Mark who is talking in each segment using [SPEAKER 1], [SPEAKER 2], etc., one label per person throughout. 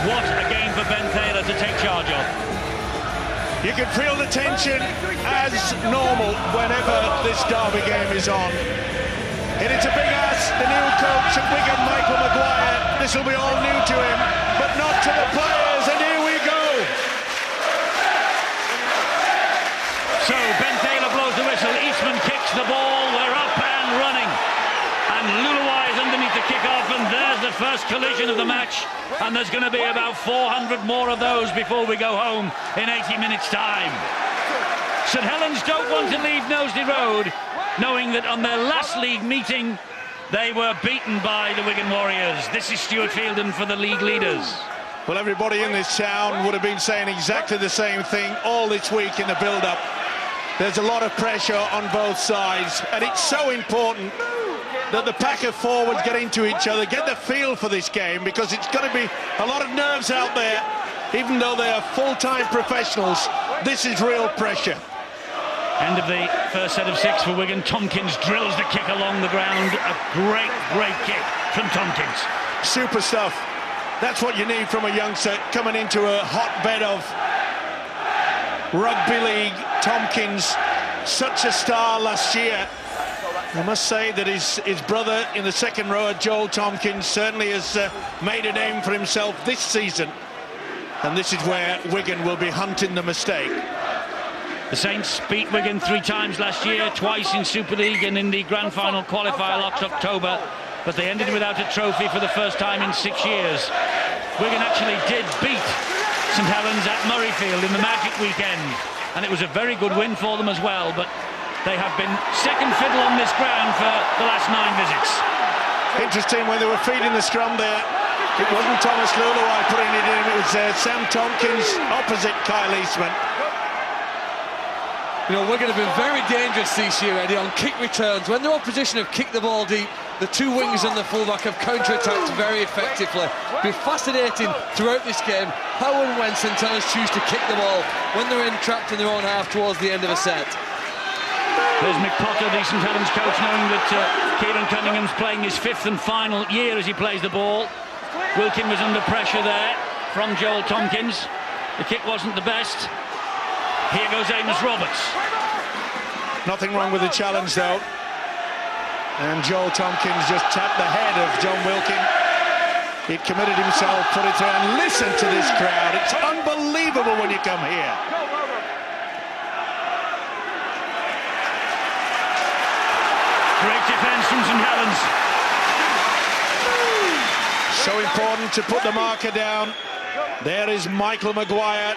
[SPEAKER 1] What a game for Ben Taylor to take charge of.
[SPEAKER 2] You can feel the tension as normal whenever this derby game is on. And it's a big ask, the new coach at Wigan, Michael Maguire. This will be all new to him, but not to the players, and here we go.
[SPEAKER 1] So Ben Taylor blows the whistle, Eastman kicks the ball, we're up and running. And Luluai is underneath the kick-off, and there's the first collision of the match. And there's going to be about 400 more of those before we go home in 80 minutes' time. St. Helens don't want to leave Knowsley Road, knowing that on their last league meeting, they were beaten by the Wigan Warriors. This is Stuart Fielden for the league leaders.
[SPEAKER 2] Well, everybody in this town would have been saying exactly the same thing all this week in the build-up. There's a lot of pressure on both sides, and it's so important that the pack of forwards get into each other, get the feel for this game, because it's going to be a lot of nerves out there. Even though they are full-time professionals, this is real pressure.
[SPEAKER 1] End of the first set of 6 for Wigan. Tompkins drills the kick along the ground. A great kick from Tompkins.
[SPEAKER 2] Super stuff. That's what you need from a youngster coming into a hotbed of rugby league. Tompkins, such a star last year. I must say that his brother in the second row, Joel Tompkins, certainly has made a name for himself this season. And this is where Wigan will be hunting the mistake.
[SPEAKER 1] The Saints beat Wigan 3 times last year, twice in Super League and in the grand final qualifier last October, but they ended without a trophy for the first time in 6 years. Wigan actually did beat St. Helens at Murrayfield in the Magic weekend, and it was a very good win for them as well, but they have been second fiddle on this ground for the last 9 visits.
[SPEAKER 2] Interesting, when they were feeding the scrum there, it wasn't Thomas Luluai putting it in, it was Sam Tompkins opposite Kyle Eastman.
[SPEAKER 3] You know, Wigan have been very dangerous this year, Eddie, on kick returns. When the opposition have kicked the ball deep, the 2 wings and the fullback have counter-attacked very effectively. It'll be fascinating throughout this game how and when St. Helens choose to kick the ball when they're entrapped in their own half towards the end of a set.
[SPEAKER 1] There's Mick Potter, the St. Helens coach, knowing that Kieran Cunningham's playing his 5th and final year as he plays the ball. Wilkin was under pressure there from Joel Tompkins. The kick wasn't the best. Here goes Amos Roberts.
[SPEAKER 2] Nothing wrong with the challenge, though. And Joel Tompkins just tapped the head of John Wilkin. He committed himself, put it through, and listen to this crowd. It's unbelievable when you come here.
[SPEAKER 1] Great defence from St. Helens.
[SPEAKER 2] So important to put the marker down. There is Michael Maguire.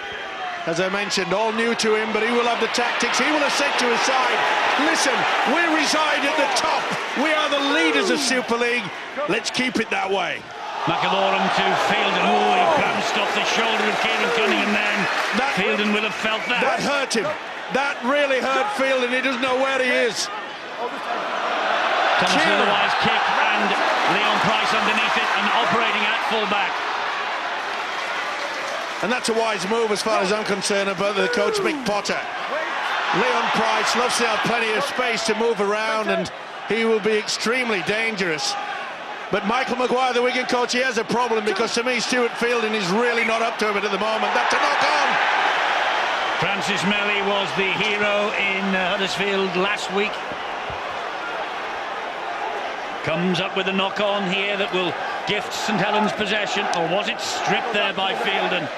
[SPEAKER 2] As I mentioned, all new to him, but he will have the tactics. He will have said to his side, listen, we reside at the top. We are the leaders of Super League. Let's keep it that way.
[SPEAKER 1] McAlorum to Fielden. Oh, he bounced off the shoulder of Kieran Cunningham then. Fielden will have felt that.
[SPEAKER 2] That hurt him. That really hurt Fielden. He doesn't know where he is.
[SPEAKER 1] Thomas Luluai's kick and Leon Price underneath it and operating at full-back.
[SPEAKER 2] And that's a wise move as far as I'm concerned about the coach, Mick Potter. Leon Price loves to have plenty of space to move around, and he will be extremely dangerous. But Michael Maguire, the Wigan coach, he has a problem, because to me Stuart Fielden is really not up to it at the moment. That's a knock-on!
[SPEAKER 1] Francis Melly was the hero in Huddersfield last week. Comes up with a knock-on here that will gift St. Helens possession, or was it stripped there by Fielden?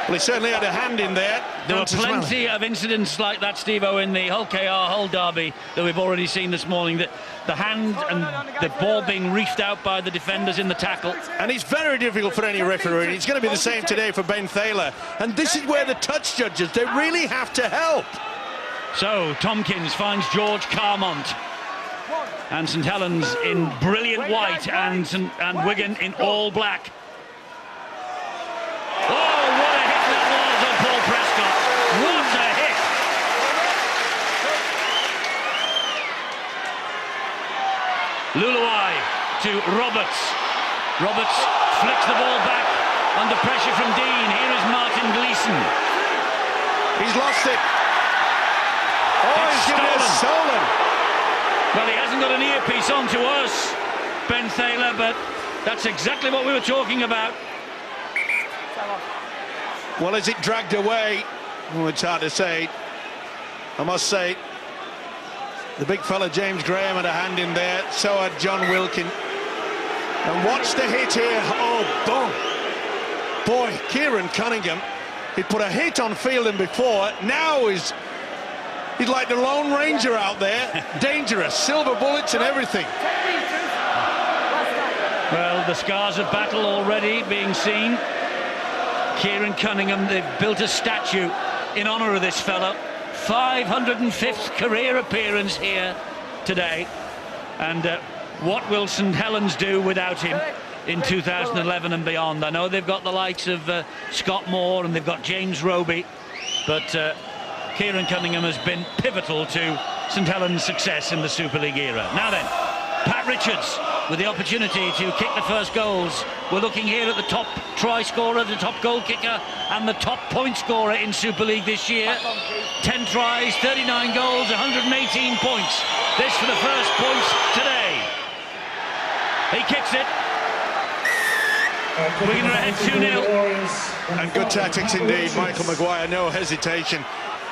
[SPEAKER 2] Well, he certainly had a hand in there.
[SPEAKER 1] There were plenty of incidents like that, Steve-O, in the Hull KR Hull derby that we've already seen this morning. That the hand and the ball being reefed out by the defenders in the tackle.
[SPEAKER 2] And it's very difficult for any referee. It's going to be the same today for Ben Taylor. And this is where the touch judges, they really have to help.
[SPEAKER 1] So Tompkins finds George Carmont. And St. Helens in brilliant white and Wigan in all black. Oh, what a hit that was on Paul Prescott. What a hit. Luluai to Roberts. Roberts flicks the ball back under pressure from Dean. Here is Martin Gleeson.
[SPEAKER 2] He's lost it. Oh, he's given it stolen.
[SPEAKER 1] Well, he hasn't got an earpiece on to us, Ben Taylor, but that's exactly what we were talking about.
[SPEAKER 2] Well, as it dragged away, oh, it's hard to say. I must say, the big fella James Graham had a hand in there, so had John Wilkin. And watch the hit here. Oh, boom. Boy, Kieran Cunningham, he'd put a hit on Fielding before. Now he's like the Lone Ranger out there. Dangerous, silver bullets and everything.
[SPEAKER 1] Well, the scars of battle already being seen. Kieran Cunningham, they've built a statue in honour of this fella. 505th career appearance here today. And what will St. Helens do without him in 2011 and beyond? I know they've got the likes of Scott Moore and they've got James Roby, but Kieran Cunningham has been pivotal to St. Helens' success in the Super League era. Now then, Pat Richards with the opportunity to kick the first goals. We're looking here at the top try scorer, the top goal kicker and the top point scorer in Super League this year. 10 tries, 39 goals, 118 points. This for the first points today. He kicks it. Wigan are ahead 2-0.
[SPEAKER 2] And good tactics indeed, Michael Maguire, no hesitation.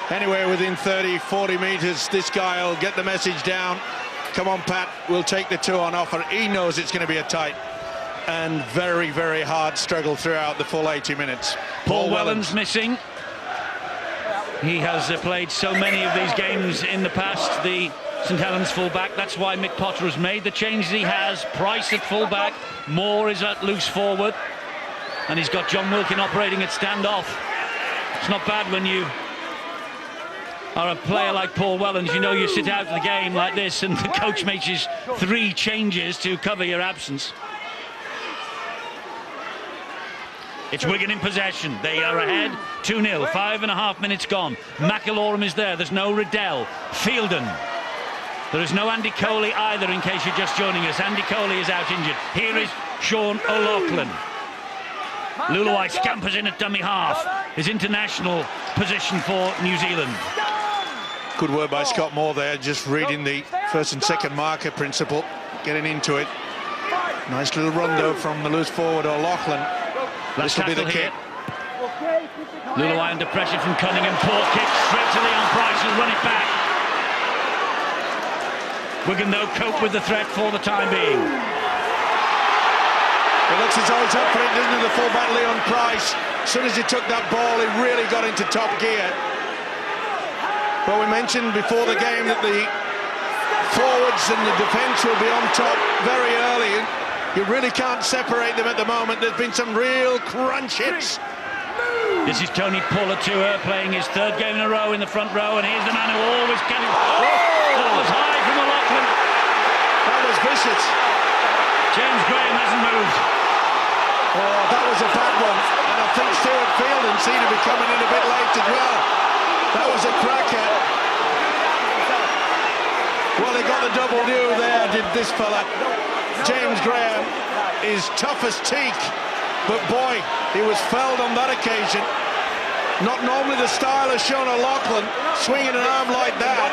[SPEAKER 2] Anywhere within 30, 40 metres, this guy will get the message down. Come on, Pat, we'll take the two on offer. He knows it's going to be a tight and very, very hard struggle throughout the full 80 minutes.
[SPEAKER 1] Paul Wellens missing. He has played so many of these games in the past, the St. Helens fullback. That's why Mick Potter has made the changes he has. Price at fullback, Moore is at loose forward, and he's got John Wilkin operating at standoff. It's not bad when you are a player like Paul Wellens. You know, you sit out of the game like this and the coach makes his 3 changes to cover your absence. It's Wigan in possession. They are ahead 2-0, 5.5 minutes gone. McIlaurin is there, there's no Riddell. Fielden. There is no Andy Coley either, in case you're just joining us. Andy Coley is out injured. Here is Sean O'Loughlin. Luluai scampers in at dummy half. His international position for New Zealand.
[SPEAKER 2] Good work by Scott Moore there, just reading the first and second marker principle, getting into it. Nice little run though from the loose forward O'Loughlin. This will be the kick.
[SPEAKER 1] Luluai under pressure from Cunningham. Poor kick straight to Leon Price, who'll run it back. Wigan though cope with the threat for the time being.
[SPEAKER 2] It looks as though it's up for it, doesn't it, the fullback Leon Price. As soon as he took that ball, he really got into top gear. Well, we mentioned before the game that the forwards and the defence will be on top very early. You really can't separate them at the moment. There's been some real crunch hits.
[SPEAKER 1] This is Tony Pulatua playing his 3rd game in a row in the front row, and here's the man who always can. That was high from O'Loughlin.
[SPEAKER 2] That was vicious.
[SPEAKER 1] James Graham hasn't moved.
[SPEAKER 2] Oh, that was a bad one. And I think Stuart Fielden seemed to be coming in a bit late as well. That was a cracker. Well, they got the double do there, did this fella. James Graham is tough as teak, but boy, he was felled on that occasion. Not normally the style of Sean O'Loughlin, swinging an arm like that.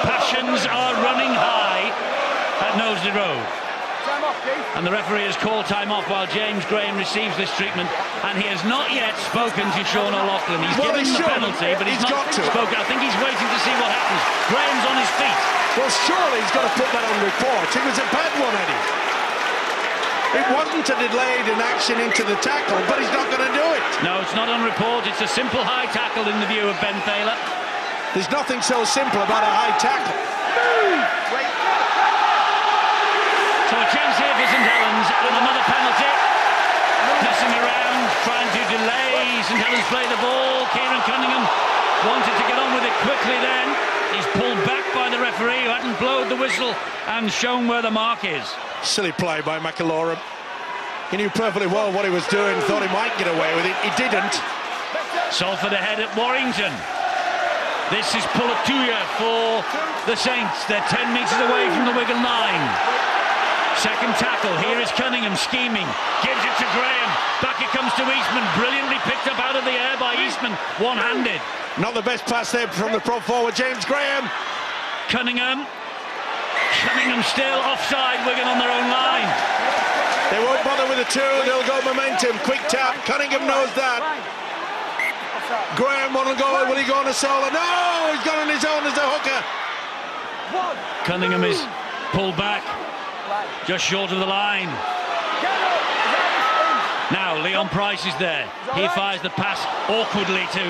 [SPEAKER 1] Passions are running high at Knowsley Road. And the referee has called time off while James Graham receives this treatment, and he has not yet spoken to Sean O'Loughlin. He's given the penalty, but he's not spoken. I think he's waiting to see what happens. Graham's on his feet.
[SPEAKER 2] Well, surely he's got to put that on report. It was a bad one, Eddie. It wasn't a delayed in action into the tackle, but he's not going to do it.
[SPEAKER 1] No, it's not on report. It's a simple high tackle in the view of Ben Thaler.
[SPEAKER 2] There's nothing so simple about a high tackle.
[SPEAKER 1] So a chance here for St. Helens, and another penalty. Messing around, trying to delay St. Helens play the ball. Kieran Cunningham wanted to get on with it quickly then. He's pulled back by the referee, who hadn't blown the whistle and shown where the mark is.
[SPEAKER 2] Silly play by McIlaurin. He knew perfectly well what he was doing, thought he might get away with it. He didn't.
[SPEAKER 1] Salford ahead at Warrington. This is Pulatuya for the Saints. They're 10 metres away from the Wigan line. Second tackle, here is Cunningham scheming, gives it to Graham, back it comes to Eastman, brilliantly picked up out of the air by Eastman, one-handed.
[SPEAKER 2] Not the best pass there from the prop forward, James Graham.
[SPEAKER 1] Cunningham still offside, Wigan on their own line.
[SPEAKER 2] bother with the two, they'll go momentum. Quick tap, Cunningham knows that. Graham will go, will he go on a solo? No, he's gone on his own as a hooker.
[SPEAKER 1] Cunningham is pulled back, just short of the line. Now Leon Price is there. He fires the pass awkwardly to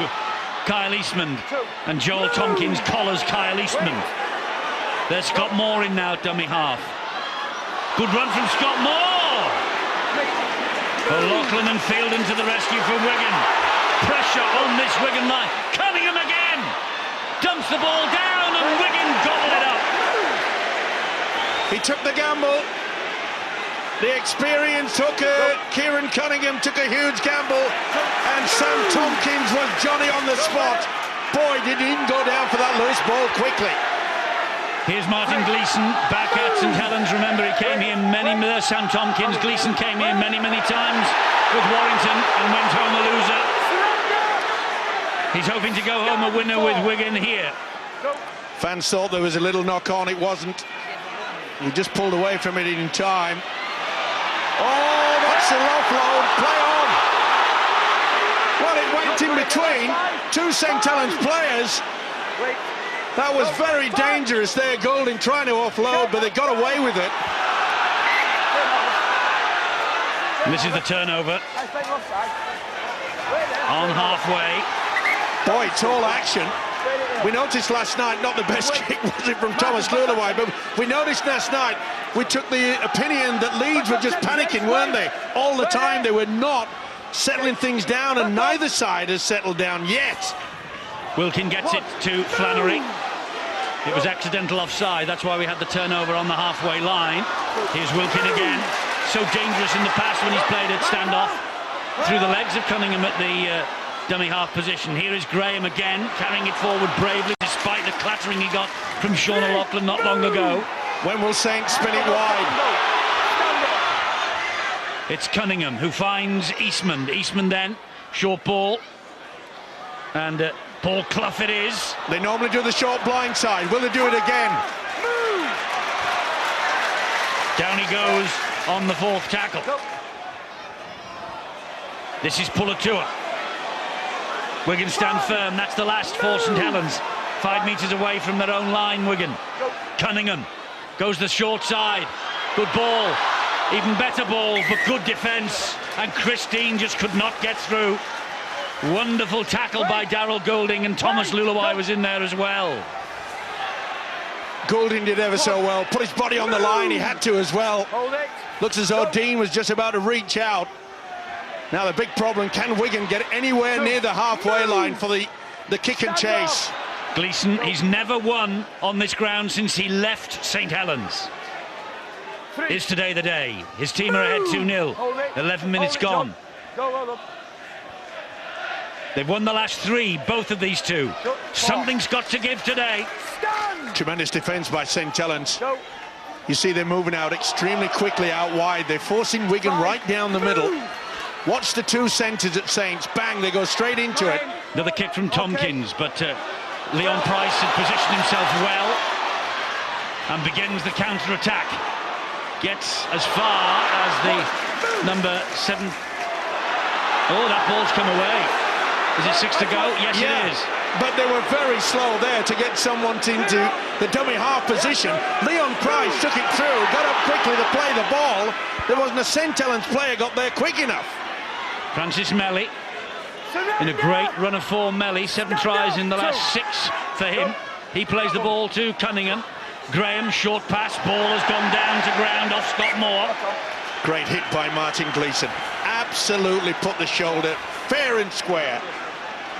[SPEAKER 1] Kyle Eastman, and Joel Tompkins collars Kyle Eastman. There's Scott Moore in now, dummy half. Good run from Scott Moore. O'Loughlin and Fielden to the rescue from Wigan. Pressure on this Wigan line. Cunningham again. Dumps the ball down and Wigan gobble it up.
[SPEAKER 2] He took the gamble. The experienced hooker, Kieran Cunningham, took a huge gamble, and Sam Tompkins was Johnny on the spot. Boy, did he go down for that loose ball quickly.
[SPEAKER 1] Here's Martin Gleeson back at St. Helens. Remember, he came here Sam Tompkins. Gleeson came here many times with Warrington and went home a loser. He's hoping to go home a winner with Wigan here.
[SPEAKER 2] Fans thought there was a little knock on, it wasn't. He just pulled away from it in time. Oh, that's an offload, play on. Well, it went in between two St. Helens players. That was very dangerous there, Goulding trying to offload, but they got away with it.
[SPEAKER 1] And this is the turnover. On halfway.
[SPEAKER 2] Boy, tall action. We noticed last night, not the best kick was it from Thomas Lulawai, but we noticed last night, we took the opinion that Leeds were just panicking, weren't they? All the time, they were not settling things down, and neither side has settled down yet.
[SPEAKER 1] Wilkin gets it to Flannery. It was accidental offside, that's why we had the turnover on the halfway line. Here's Wilkin again. So dangerous in the pass when he's played it standoff through the legs of Cunningham at the dummy half position. Here is Graham again, carrying it forward bravely despite the clattering he got from Sean O'Loughlin not long ago.
[SPEAKER 2] When will Saint spin it wide?
[SPEAKER 1] It's Cunningham who finds Eastman. Eastman then, short ball. And Paul Clough it is.
[SPEAKER 2] They normally do the short blind side. Will they do it again?
[SPEAKER 1] Down he goes on the fourth tackle. This is Pulatua. Wigan stand firm, that's the last for St. Helens. 5 metres away from their own line, Wigan. Cunningham goes the short side. Good ball, even better ball, but good defence. And Christine just could not get through. Wonderful tackle by Daryl Goulding, and Thomas Lulawai was in there as well.
[SPEAKER 2] Goulding did ever so well, put his body on the line, he had to as well. Looks as though Dean was just about to reach out. Now the big problem, can Wigan get anywhere near the halfway line for the kick and chase?
[SPEAKER 1] Gleeson, he's never won on this ground since he left St. Helens. Is today the day? His team are ahead 2-0, 11 minutes gone. They've won the last 3, both of these two. Something's got to give today.
[SPEAKER 2] Tremendous defence by St. Helens. You see they're moving out extremely quickly out wide. They're forcing Wigan right down the middle. Watch the two centres at Saints. Bang, they go straight into it.
[SPEAKER 1] Another kick from Tompkins, but Leon Price had positioned himself well and begins the counter-attack. Gets as far as the number 7. Oh, that ball's come away. Is it 6 to go? Yes, it is.
[SPEAKER 2] But they were very slow there to get someone into the dummy half position. Leon Price took it through, got up quickly to play the ball. There wasn't a St. Helens player got there quick enough.
[SPEAKER 1] Francis Melly in a great run of form. Melly, 7 tries in the last 6 for him. He plays the ball to Cunningham. Graham, short pass, ball has gone down to ground off Scott Moore.
[SPEAKER 2] Great hit by Martin Gleeson. Absolutely put the shoulder fair and square.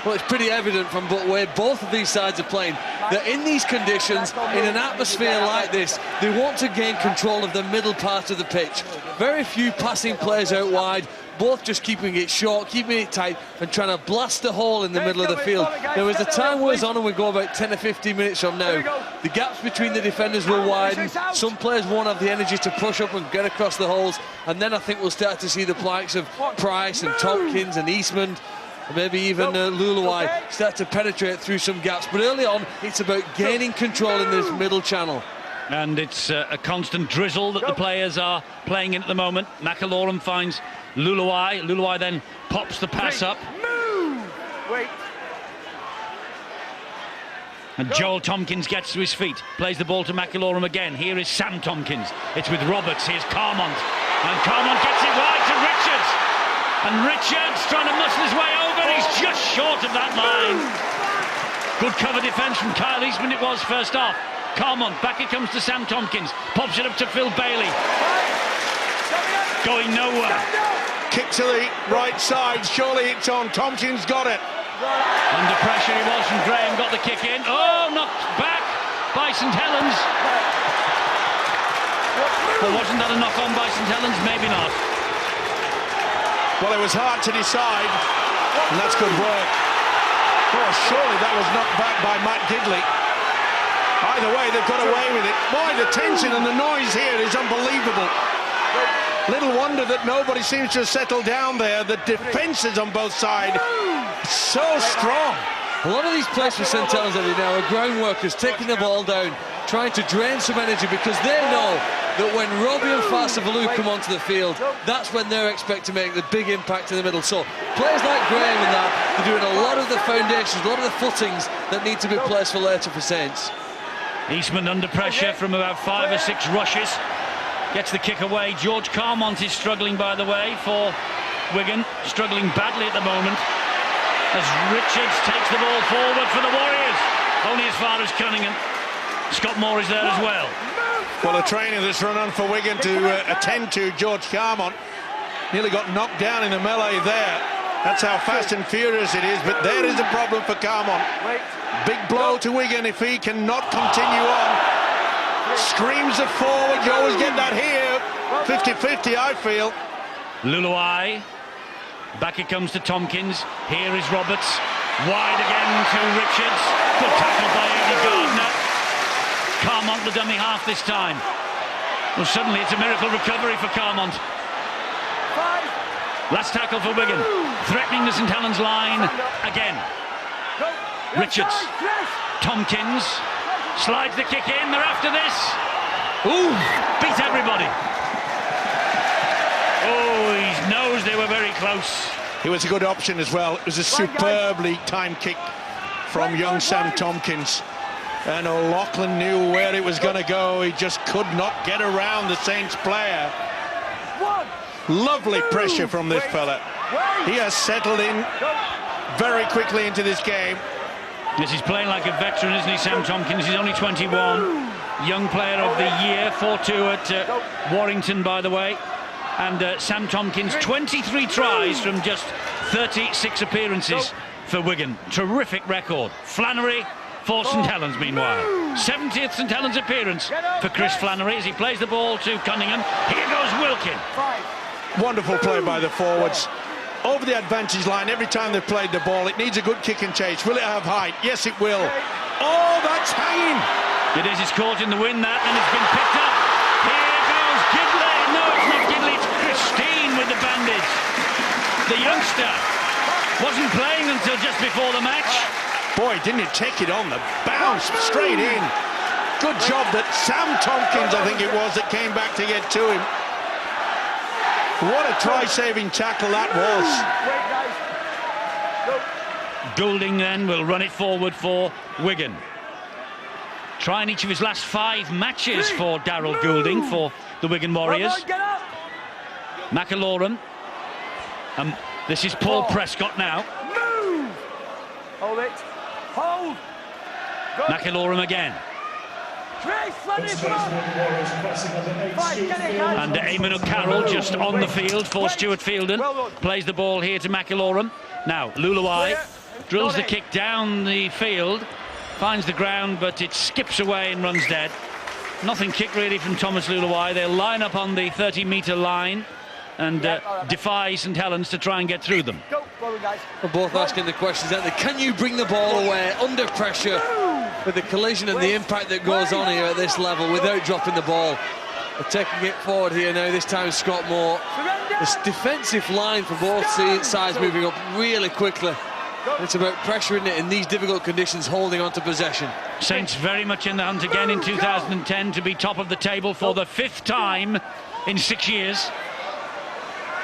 [SPEAKER 3] Well, it's pretty evident from where both of these sides are playing that in these conditions, in an atmosphere like this, they want to gain control of the middle part of the pitch. Very few passing players out wide, both just keeping it short, keeping it tight, and trying to blast a hole in the middle of the field. There was a time wears on and we go about 10 or 15 minutes from now. The gaps between the defenders will widen. Some players won't have the energy to push up and get across the holes, and then I think we'll start to see the likes of Price and Tompkins and Eastman, maybe even Lulawai, start to penetrate through some gaps. But early on, it's about gaining control in this middle channel.
[SPEAKER 1] And it's a constant drizzle that the players are playing in at the moment. McIlaurin finds Luluai. Luluai then pops the pass up.
[SPEAKER 4] Wait.
[SPEAKER 1] And Joel Tompkins gets to his feet, plays the ball to McIlaurin again. Here is Sam Tompkins. It's with Roberts. Here's Carmont. And Carmont gets it wide to Richards. And Richards trying to muscle his way over. He's just short of that line. Good cover defence from Kyle Eastman it was first half. Carmont, back it comes to Sam Tompkins. Pops it up to Phil Bailey. Going nowhere.
[SPEAKER 2] Kick to the right side. Surely it's on. Tompkins got it.
[SPEAKER 1] Under pressure he was from Graham, got the kick in. Oh, knocked back by St.Helens. Well, wasn't that a knock on by St.Helens? Maybe not.
[SPEAKER 2] Well, it was hard to decide, and that's good work. Oh, surely that was knocked back by Matt Gidley. Either way, they've got away with it. Boy, the tension and the noise here is unbelievable. Little wonder that nobody seems to have settled down there. The defences on both sides so strong.
[SPEAKER 3] A lot of these players for St. Helens now are ground workers, taking the ball down, trying to drain some energy, because they know that when Robbie and Fasavalou come onto the field, that's when they're expected to make the big impact in the middle. So players like Graham and that, they're doing a lot of the foundations, a lot of the footings that need to be placed for later for Saints.
[SPEAKER 1] Eastman under pressure from about 5 or 6 rushes. Gets the kick away. George Carmont is struggling, by the way, for Wigan. Struggling badly at the moment. As Richards takes the ball forward for the Warriors. Only as far as Cunningham. Scott Moore is there as well.
[SPEAKER 2] Well, a trainer that's run on for Wigan to attend to George Carmont. Nearly got knocked down in the melee there. That's how fast and furious it is. But there is a problem for Carmont. Big blow to Wigan if he cannot continue on. Screams of forward. You always get that here. 50-50, I feel.
[SPEAKER 1] Luluai. Back it comes to Tompkins. Here is Roberts. Wide again to Richards. Good tackle by Eddie Gardner. Carmont the dummy half this time. Well, suddenly it's a miracle recovery for Carmont. Last tackle for Wigan. Threatening the St. Helens line again. Richards. Tompkins. Slides the kick in. They're after this. Ooh, beat everybody. Oh, he knows they were very close.
[SPEAKER 2] It was a good option as well. It was a superbly timed kick from young Sam Tompkins. And O'Loughlin knew where it was going to go. He just could not get around the Saints player. Lovely pressure from this fella. He has settled in very quickly into this game.
[SPEAKER 1] Yes, he's playing like a veteran, isn't he, Sam Tompkins? He's only 21. Young player of the year, 4-2 at Warrington, by the way. And Sam Tompkins, 23 tries from just 36 appearances for Wigan. Terrific record. Flannery for St. Helens, meanwhile. 70th St. Helens appearance for Chris Flannery as he plays the ball to Cunningham. Here goes Wilkin.
[SPEAKER 2] Wonderful play by the forwards. Over the advantage line every time they've played the ball. It needs a good kick and chase. Will it have height? Yes, it will. Oh, that's hanging.
[SPEAKER 1] It is. It's caught in the wind, that, and it's been picked up. Here goes Gidley. No, it's not Gidley. It's Christine with the bandage. The youngster wasn't playing until just before the match.
[SPEAKER 2] Boy, didn't he take it on the bounce straight in. Good job that Sam Tompkins, I think it was, that came back to get to him. What a try-saving tackle that was.
[SPEAKER 1] Goulding then will run it forward for Wigan. Trying each of his last 5 matches for Daryl Goulding for the Wigan Warriors. McIlaurin. This is Paul Prescott now.
[SPEAKER 4] Hold it. Hold.
[SPEAKER 1] McIlaurin again. And Eamon O'Carroll just on the field for Stuart Fielden. Plays the ball here to McIlaurin. Now Luluai drills the kick down the field, finds the ground, but it skips away and runs dead. Nothing kick really from Thomas Luluai. They'll line up on the 30-metre line and defy St. Helens to try and get through them.
[SPEAKER 3] We're both asking the questions, aren't they? Can you bring the ball away under pressure with the collision and the impact that goes on here at this level without dropping the ball? They're taking it forward here now, this time Scott Moore. This defensive line for both sides moving up really quickly. It's about pressuring it in these difficult conditions, holding on to possession.
[SPEAKER 1] Saints very much in the hunt again in 2010 to be top of the table for the 5th time in 6 years.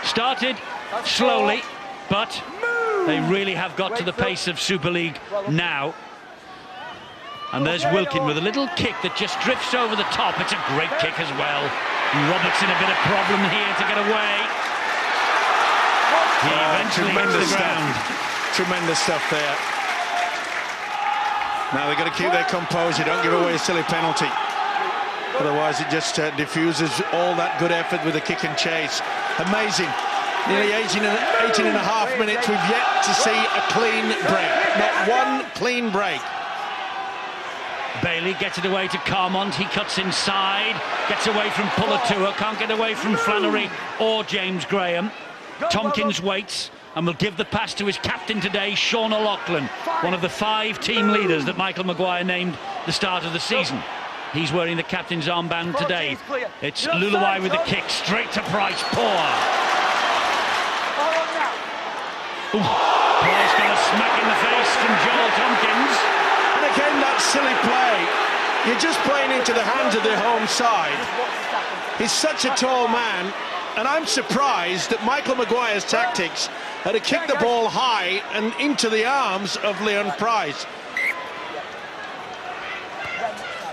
[SPEAKER 1] Started slowly, but they really have got to the pace of Super League now. And there's Wilkin with a little kick that just drifts over the top. It's a great kick as well. Roberts in a bit of problem here to get away. He eventually hits the ground.
[SPEAKER 2] Tremendous stuff there. Now they've got to keep their composure. Don't give away a silly penalty. Otherwise it just diffuses all that good effort with the kick and chase. Amazing. Nearly 18 and a half minutes. We've yet to see a clean break. Not one clean break.
[SPEAKER 1] Bailey gets it away to Carmont. He cuts inside, gets away from Pulatua, can't get away from Flannery or James Graham. Tompkins waits and will give the pass to his captain today, Sean O'Loughlin, one of the 5 team leaders that Michael Maguire named the start of the season. He's wearing the captain's armband today. It's Luluai with the kick, straight to Price, poor. Price got a smack in the face from Joel Tompkins.
[SPEAKER 2] And again, that silly play. You're just playing into the hands of the home side. He's such a tall man, and I'm surprised that Michael Maguire's tactics are to kick the ball high and into the arms of Leon Price.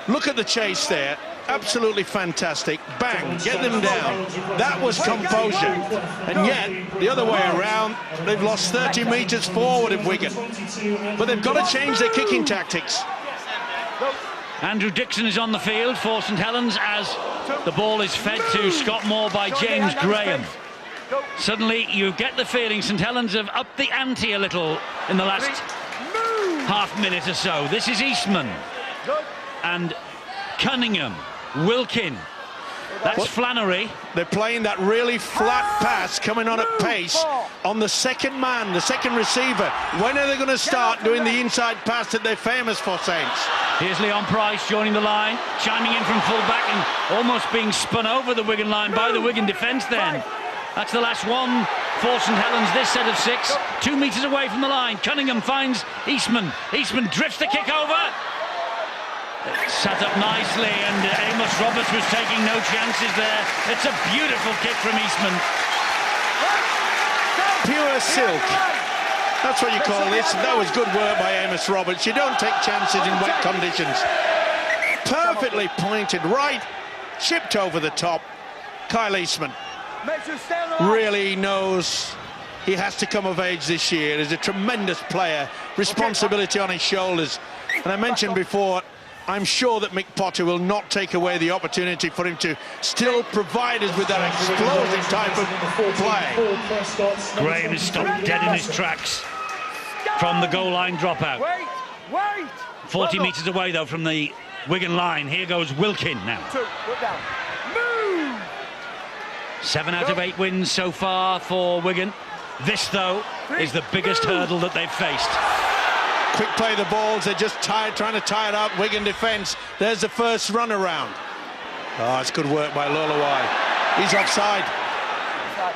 [SPEAKER 2] Look at the chase there. Absolutely fantastic. Bang, get them down. That was composure. And yet, the other way around, they've lost 30 metres forward of Wigan. But they've got to change their kicking tactics.
[SPEAKER 1] Andrew Dixon is on the field for St. Helens as the ball is fed to Scott Moore by James Graham. Suddenly, you get the feeling St. Helens have upped the ante a little in the last half minute or so. This is Eastman and Cunningham. Wilkin, that's Flannery.
[SPEAKER 2] They're playing that really flat pass coming on at pace on the second man, the second receiver. When are they going to start doing the inside pass that they're famous for, Saints?
[SPEAKER 1] Here's Leon Price joining the line, chiming in from full-back and almost being spun over the Wigan line by the Wigan defence then. That's the last one for St. Helens, this set of 6. 2 metres away from the line. Cunningham finds Eastman. Eastman drifts the kick over. Sat up nicely, and Amos Roberts was taking no chances there. It's a beautiful kick from Eastman.
[SPEAKER 2] Pure silk. That's what you call this. That was good work by Amos Roberts. You don't take chances in wet conditions. Perfectly pointed, right, chipped over the top. Kyle Eastman really knows he has to come of age this year. He's a tremendous player, responsibility on his shoulders. And I mentioned before, I'm sure that Mick Potter will not take away the opportunity for him to still provide us with that explosive type of play.
[SPEAKER 1] Graham is stopped dead in his tracks from the goal line dropout. 40 metres away though from the Wigan line. Here goes Wilkin now. 7 out of 8 wins so far for Wigan. This though is the biggest hurdle that they've faced.
[SPEAKER 2] Quick play the balls, they're just trying to tire out Wigan defence. There's the first run around. Oh, it's good work by Luluai. He's offside.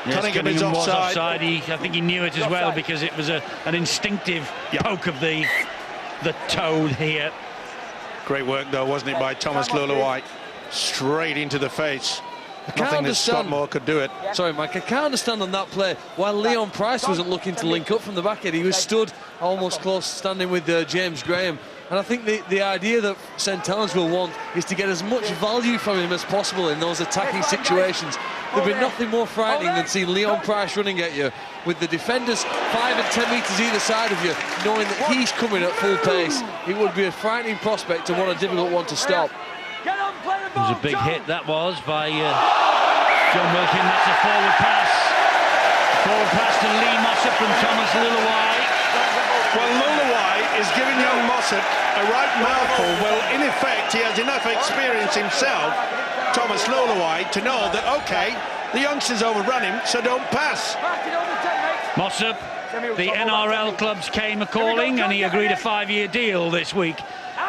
[SPEAKER 1] Yes,
[SPEAKER 2] Cunningham is
[SPEAKER 1] was
[SPEAKER 2] offside.
[SPEAKER 1] I think he knew it as well because it was an instinctive poke of the toe here.
[SPEAKER 2] Great work though, wasn't it, by Thomas Luluai? Straight into the face. Nothing that Scott Moore could do it.
[SPEAKER 3] Sorry, Mike, I can't understand on that play while Leon Price wasn't looking to link up from the back end. He was stood almost close, standing with James Graham. And I think the idea that St. Helens will want is to get as much value from him as possible in those attacking situations. There'd be nothing more frightening than seeing Leon Price running at you with the defenders 5 and 10 metres either side of you, knowing that he's coming at full pace. It would be a frightening prospect and a difficult one to stop.
[SPEAKER 1] It was a big hit, that was, by John Wilkin. That's a forward pass. Forward pass to Lee Mossop from Thomas Luluai.
[SPEAKER 2] Well, Luluai is giving young Mossop a right mouthful. Well, in effect, he has enough experience himself, Thomas Luluai, to know that, OK, the youngster's overrun him, so don't pass.
[SPEAKER 1] Mossop, the NRL clubs came a-calling, and he agreed a 5-year deal this week.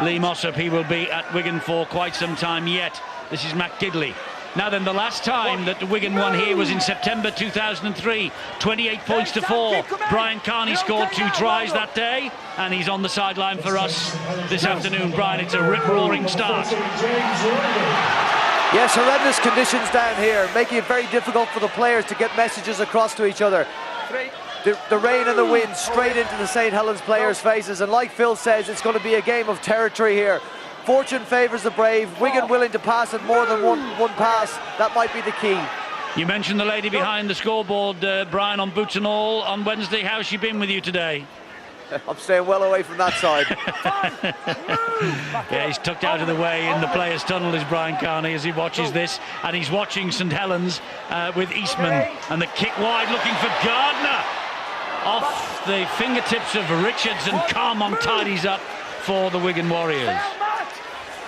[SPEAKER 1] Lee Mossop, he will be at Wigan for quite some time yet. This is Matt Gidley. Now then, the last time that Wigan won here was in September 2003, 28 points to 4. Brian Carney scored 2 tries that day, and he's on the sideline for us this afternoon. Brian, it's a rip-roaring start.
[SPEAKER 5] Yes, horrendous conditions down here, making it very difficult for the players to get messages across to each other. The rain and the wind straight into the St. Helens players' faces, and like Phil says, it's going to be a game of territory here. Fortune favours the brave. Wigan willing to pass it more than one pass. That might be the key.
[SPEAKER 1] You mentioned the lady behind the scoreboard, Brian, on Boots and All on Wednesday. How's she been with you today?
[SPEAKER 5] I'm staying well away from that side.
[SPEAKER 1] Yeah, he's tucked out of the way in the players' tunnel is Brian Carney as he watches this, and he's watching St. Helens with Eastman, and the kick wide looking for Gardner. Off the fingertips of Richards, and Carmon tidies up for the Wigan Warriors.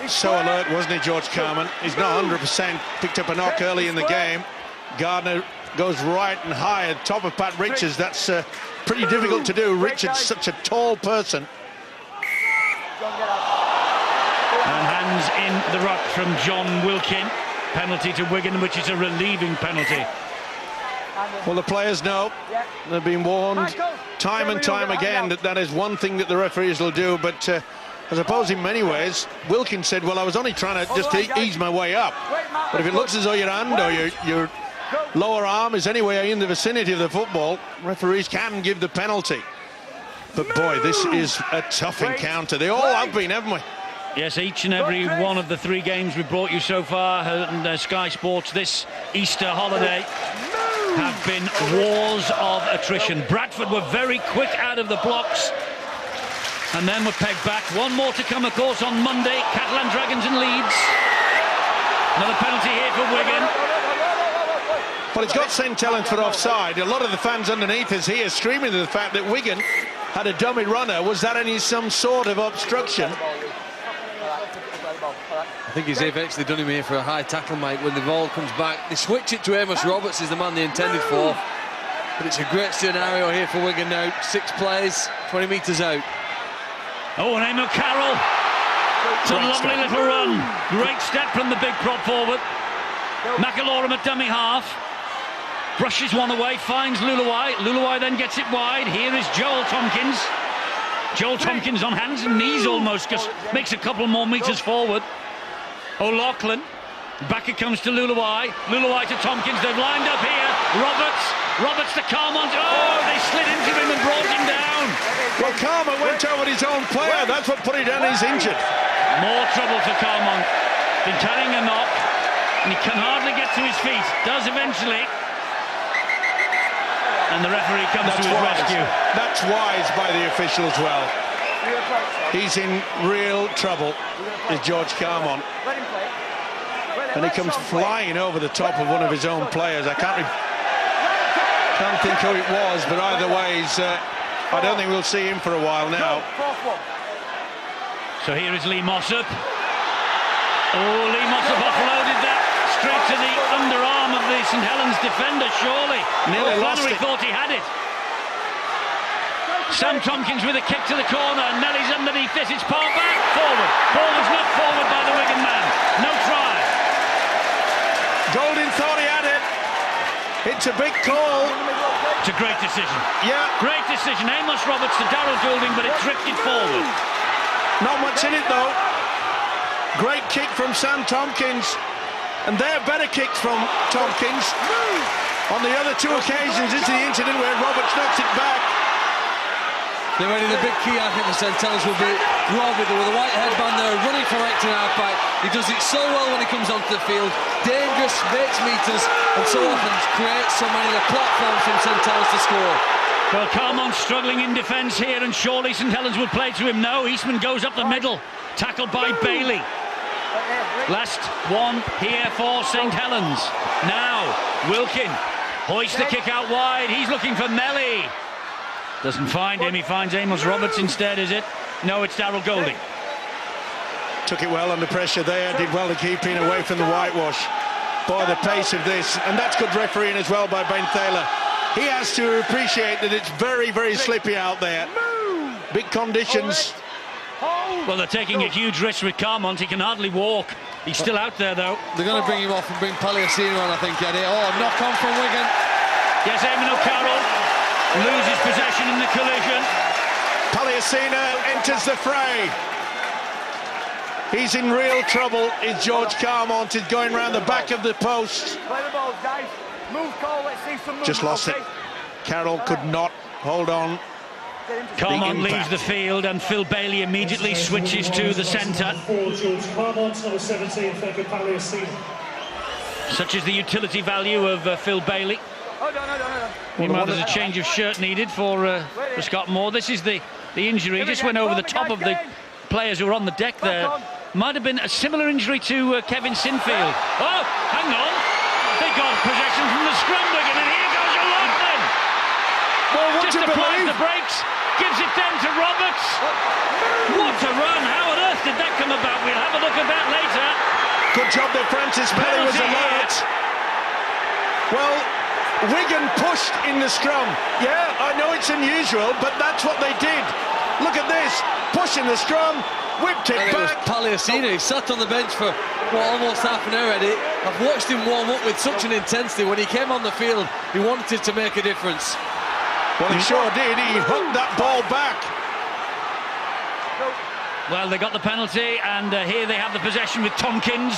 [SPEAKER 2] So alert, wasn't he, George Carmon? He's not 100%. Picked up a knock early in the game. Gardner goes right and high at top of Pat Richards. That's pretty difficult to do. Richards, such a tall person.
[SPEAKER 1] And hands in the ruck from John Wilkin. Penalty to Wigan, which is a relieving penalty.
[SPEAKER 2] Well, the players know. They've been warned time and time again that that is one thing that the referees will do, but I suppose in many ways, Wilkins said, well, I was only trying to just ease my way up. But if it looks as though your hand or your lower arm is anywhere in the vicinity of the football, referees can give the penalty. But boy, this is a tough encounter. They all have been, haven't we?
[SPEAKER 1] Yes, each and every one of the 3 games we've brought you so far on Sky Sports this Easter holiday have been wars of attrition. Bradford were very quick out of the blocks, and then were pegged back. One more to come, of course, on Monday. Catalan Dragons and Leeds. Another penalty here for Wigan.
[SPEAKER 2] Well, it's got St. Helens for offside. A lot of the fans underneath us here screaming at the fact that Wigan had a dummy runner. Was that any some sort of obstruction?
[SPEAKER 3] I think he's eventually done him here for a high tackle, mate. When the ball comes back, they switch it to Amos Roberts, is the man they intended for. But it's a great scenario here for Wigan now. 6 plays, 20 metres out.
[SPEAKER 1] Oh, and Emil Carroll. It's a lovely little run. Great step from the big prop forward. McIlorum at dummy half. Brushes one away, finds Luluai. Luluai then gets it wide. Here is Joel Tompkins. Joel Tompkins on hands and knees almost, just makes a couple more metres forward. O'Loughlin. Back it comes to Luluai. Luluai to Tompkins. They've lined up here. Roberts to Carmon. Oh, they slid into him and brought him down.
[SPEAKER 2] Well, Carmon went over his own player. That's what put it down. He's injured.
[SPEAKER 1] More trouble for Carmon. Been carrying a knock, and he can hardly get to his feet. Does eventually. And the referee comes to his rescue.
[SPEAKER 2] That's wise by the official as well. He's in real trouble, is George Carmon. And he comes flying over the top of one of his own players. I can't think who it was, but either way, I don't think we'll see him for a while now.
[SPEAKER 1] So here is Lee Mossop. Oh, Lee Mossop offloaded that straight to the underarm of the St. Helens defender, surely.
[SPEAKER 2] Nearly lost
[SPEAKER 1] Flannery
[SPEAKER 2] it.
[SPEAKER 1] thought he had it. Sam Tompkins with a kick to the corner. Nelly's underneath this. It's part back. Forward. Ball was knocked forward by the Wigan man. No try.
[SPEAKER 2] Golding thought he had it. It's a big call.
[SPEAKER 1] It's a great decision.
[SPEAKER 2] Yeah.
[SPEAKER 1] Great decision. Amos Roberts to Darryl Goulding, but it drifted forward.
[SPEAKER 2] Not much in it, though. Great kick from Sam Tompkins. And they're better kicks from Tompkins. On the other 2 occasions, it's the incident where Roberts knocks it back.
[SPEAKER 3] They're ready. The big key, I think, for St. Helens will be Robbie with a white headband there, running for right to half-back. He does it so well when he comes onto the field. Dangerous, makes metres, and so often creates so many platforms from St. Helens to score.
[SPEAKER 1] Well, Carmon struggling in defence here, and surely St. Helens will play to him. No, Eastman goes up the middle, tackled by Bailey. Last one here for St. Helens. Now, Wilkin hoists the kick out wide. He's looking for Melly. Doesn't find him. He finds Amos Roberts instead, is it? No, it's Darryl Goulding.
[SPEAKER 2] Took it well under pressure there. Did well to keep in away from the whitewash. Boy, the pace of this. And that's good refereeing as well by Ben Thaler. He has to appreciate that it's very, very slippy out there. Big conditions.
[SPEAKER 1] Well, they're taking a huge risk with Carmont. He can hardly walk. He's still out there, though.
[SPEAKER 3] They're going to bring him off and bring Palliasino on, I think, Eddie. Oh, knock on from Wigan.
[SPEAKER 1] Yes, Eamon O'Carroll loses possession in the collision.
[SPEAKER 2] Palliasino enters the fray. He's in real trouble. Is George Carmont is going round the back of the post.
[SPEAKER 4] Play the balls, guys. Move, Cole. Let's see some movement.
[SPEAKER 2] Just lost it. Carroll could not hold on.
[SPEAKER 1] Carmont leaves the field and Phil Bailey immediately switches to the centre.
[SPEAKER 6] George Carmont, number 17, Feka Palliasino.
[SPEAKER 1] Such is the utility value of Phil Bailey.
[SPEAKER 4] Oh, no.
[SPEAKER 1] Meanwhile, there's a change of shirt needed for Scott Moore. This is the injury. He just went over the top of the players who were on the deck there. Might have been a similar injury to Kevin Sinfield. Oh, hang on. They got possession from the scrum again, and here goes O'Loughlin.
[SPEAKER 2] Well, what
[SPEAKER 1] Just
[SPEAKER 2] do you
[SPEAKER 1] applies
[SPEAKER 2] believe?
[SPEAKER 1] the brakes, gives it then to Roberts. What a run. How on earth did that come about? We'll have a look at that later.
[SPEAKER 2] Good job that Francis Melly was
[SPEAKER 1] Penalty
[SPEAKER 2] alert. Well, Wigan pushed in the scrum. Yeah, I know it's unusual, but that's what they did. Look at this. Push in the scrum, whipped it
[SPEAKER 3] And it was
[SPEAKER 2] back.
[SPEAKER 3] Palliasino. He sat on the bench for almost half an hour, Eddie. I've watched him warm up with such an intensity. When he came on the field, he wanted to make a difference.
[SPEAKER 2] Well, he sure did. He hooked that ball back.
[SPEAKER 1] Well, they got the penalty, and here they have the possession with Tompkins.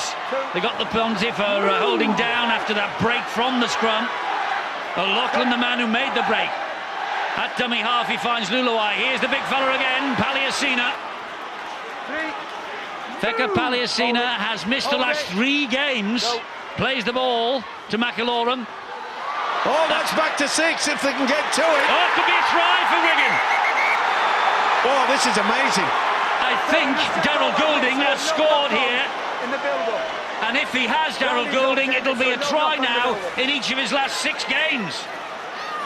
[SPEAKER 1] They got the penalty for holding down after that break from the scrum. O'Loughlin, the man who made the break. At dummy half, he finds Luluai. Here's the big fella again, Palliasino. Feka Palliasino has missed the last 3 games. Plays the ball to McIlorum.
[SPEAKER 2] Oh, that's back to 6 if they can get to it.
[SPEAKER 1] Oh, it could be a try for Wigan.
[SPEAKER 2] Oh, this is amazing.
[SPEAKER 1] I think Darryl Goulding has scored here.
[SPEAKER 4] In the build-up.
[SPEAKER 1] And if he has, Darryl Goulding, it'll be a try now in each of his last 6 games.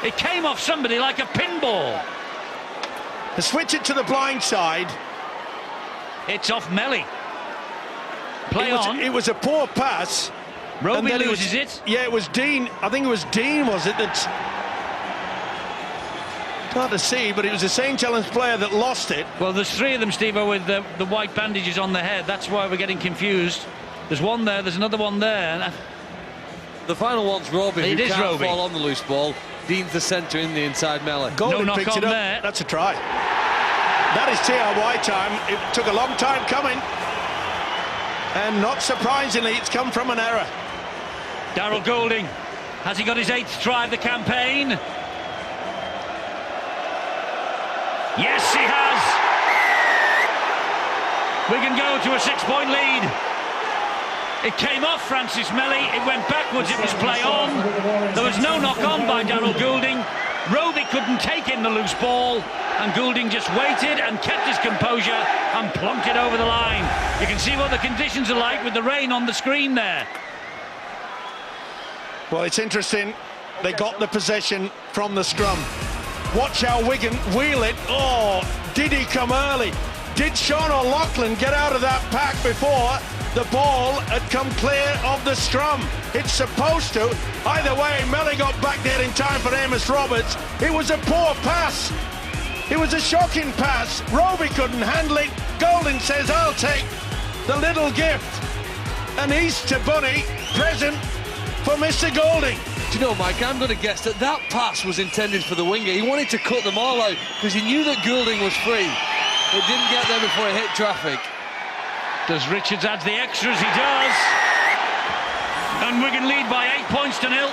[SPEAKER 1] It came off somebody like a pinball.
[SPEAKER 2] To switch it to the blind side.
[SPEAKER 1] It's off Melly. Play on.
[SPEAKER 2] It was a poor pass.
[SPEAKER 1] Roby
[SPEAKER 2] then
[SPEAKER 1] loses it.
[SPEAKER 2] Yeah, it was Dean. I think it was Dean, was it? That's hard to see, but it was a St. Helens player that lost it.
[SPEAKER 1] Well, there's 3 of them, Steve-O, with the white bandages on their head. That's why we're getting confused. There's one there, there's another one there.
[SPEAKER 3] The final one's Roby,
[SPEAKER 1] It
[SPEAKER 3] who
[SPEAKER 1] is
[SPEAKER 3] can't
[SPEAKER 1] Roby.
[SPEAKER 3] fall on the loose ball. Dean's the centre in the inside melee.
[SPEAKER 2] Golding
[SPEAKER 1] knock
[SPEAKER 2] picks
[SPEAKER 1] on
[SPEAKER 2] it up.
[SPEAKER 1] there.
[SPEAKER 2] That's a try. That is TRY time. It took a long time coming. And not surprisingly, it's come from an error.
[SPEAKER 1] Darryl Goulding, has he got his 8th try of the campaign? Yes, he has. Wigan go to a 6-point lead. It came off Francis Melly, it went backwards, it was play on. There was no knock-on by Darryl Goulding. Roby couldn't take in the loose ball, and Goulding just waited and kept his composure and plonked it over the line. You can see what the conditions are like with the rain on the screen there.
[SPEAKER 2] Well, it's interesting. They got the possession from the scrum. Watch how Wigan wheel it. Oh, did he come early? Did Sean O'Loughlin get out of that pack before the ball had come clear of the scrum? It's supposed to. Either way, Melly got back there in time for Amos Roberts. It was a poor pass. It was a shocking pass. Roby couldn't handle it. Goulding says, I'll take the little gift. An Easter bunny present for Mr. Goulding.
[SPEAKER 3] Do you know, Mike, I'm going to guess that that pass was intended for the winger. He wanted to cut them all out because he knew that Goulding was free. It didn't get there before it hit traffic.
[SPEAKER 1] Does Richards add the extras? He does. And Wigan lead by 8 points to 0.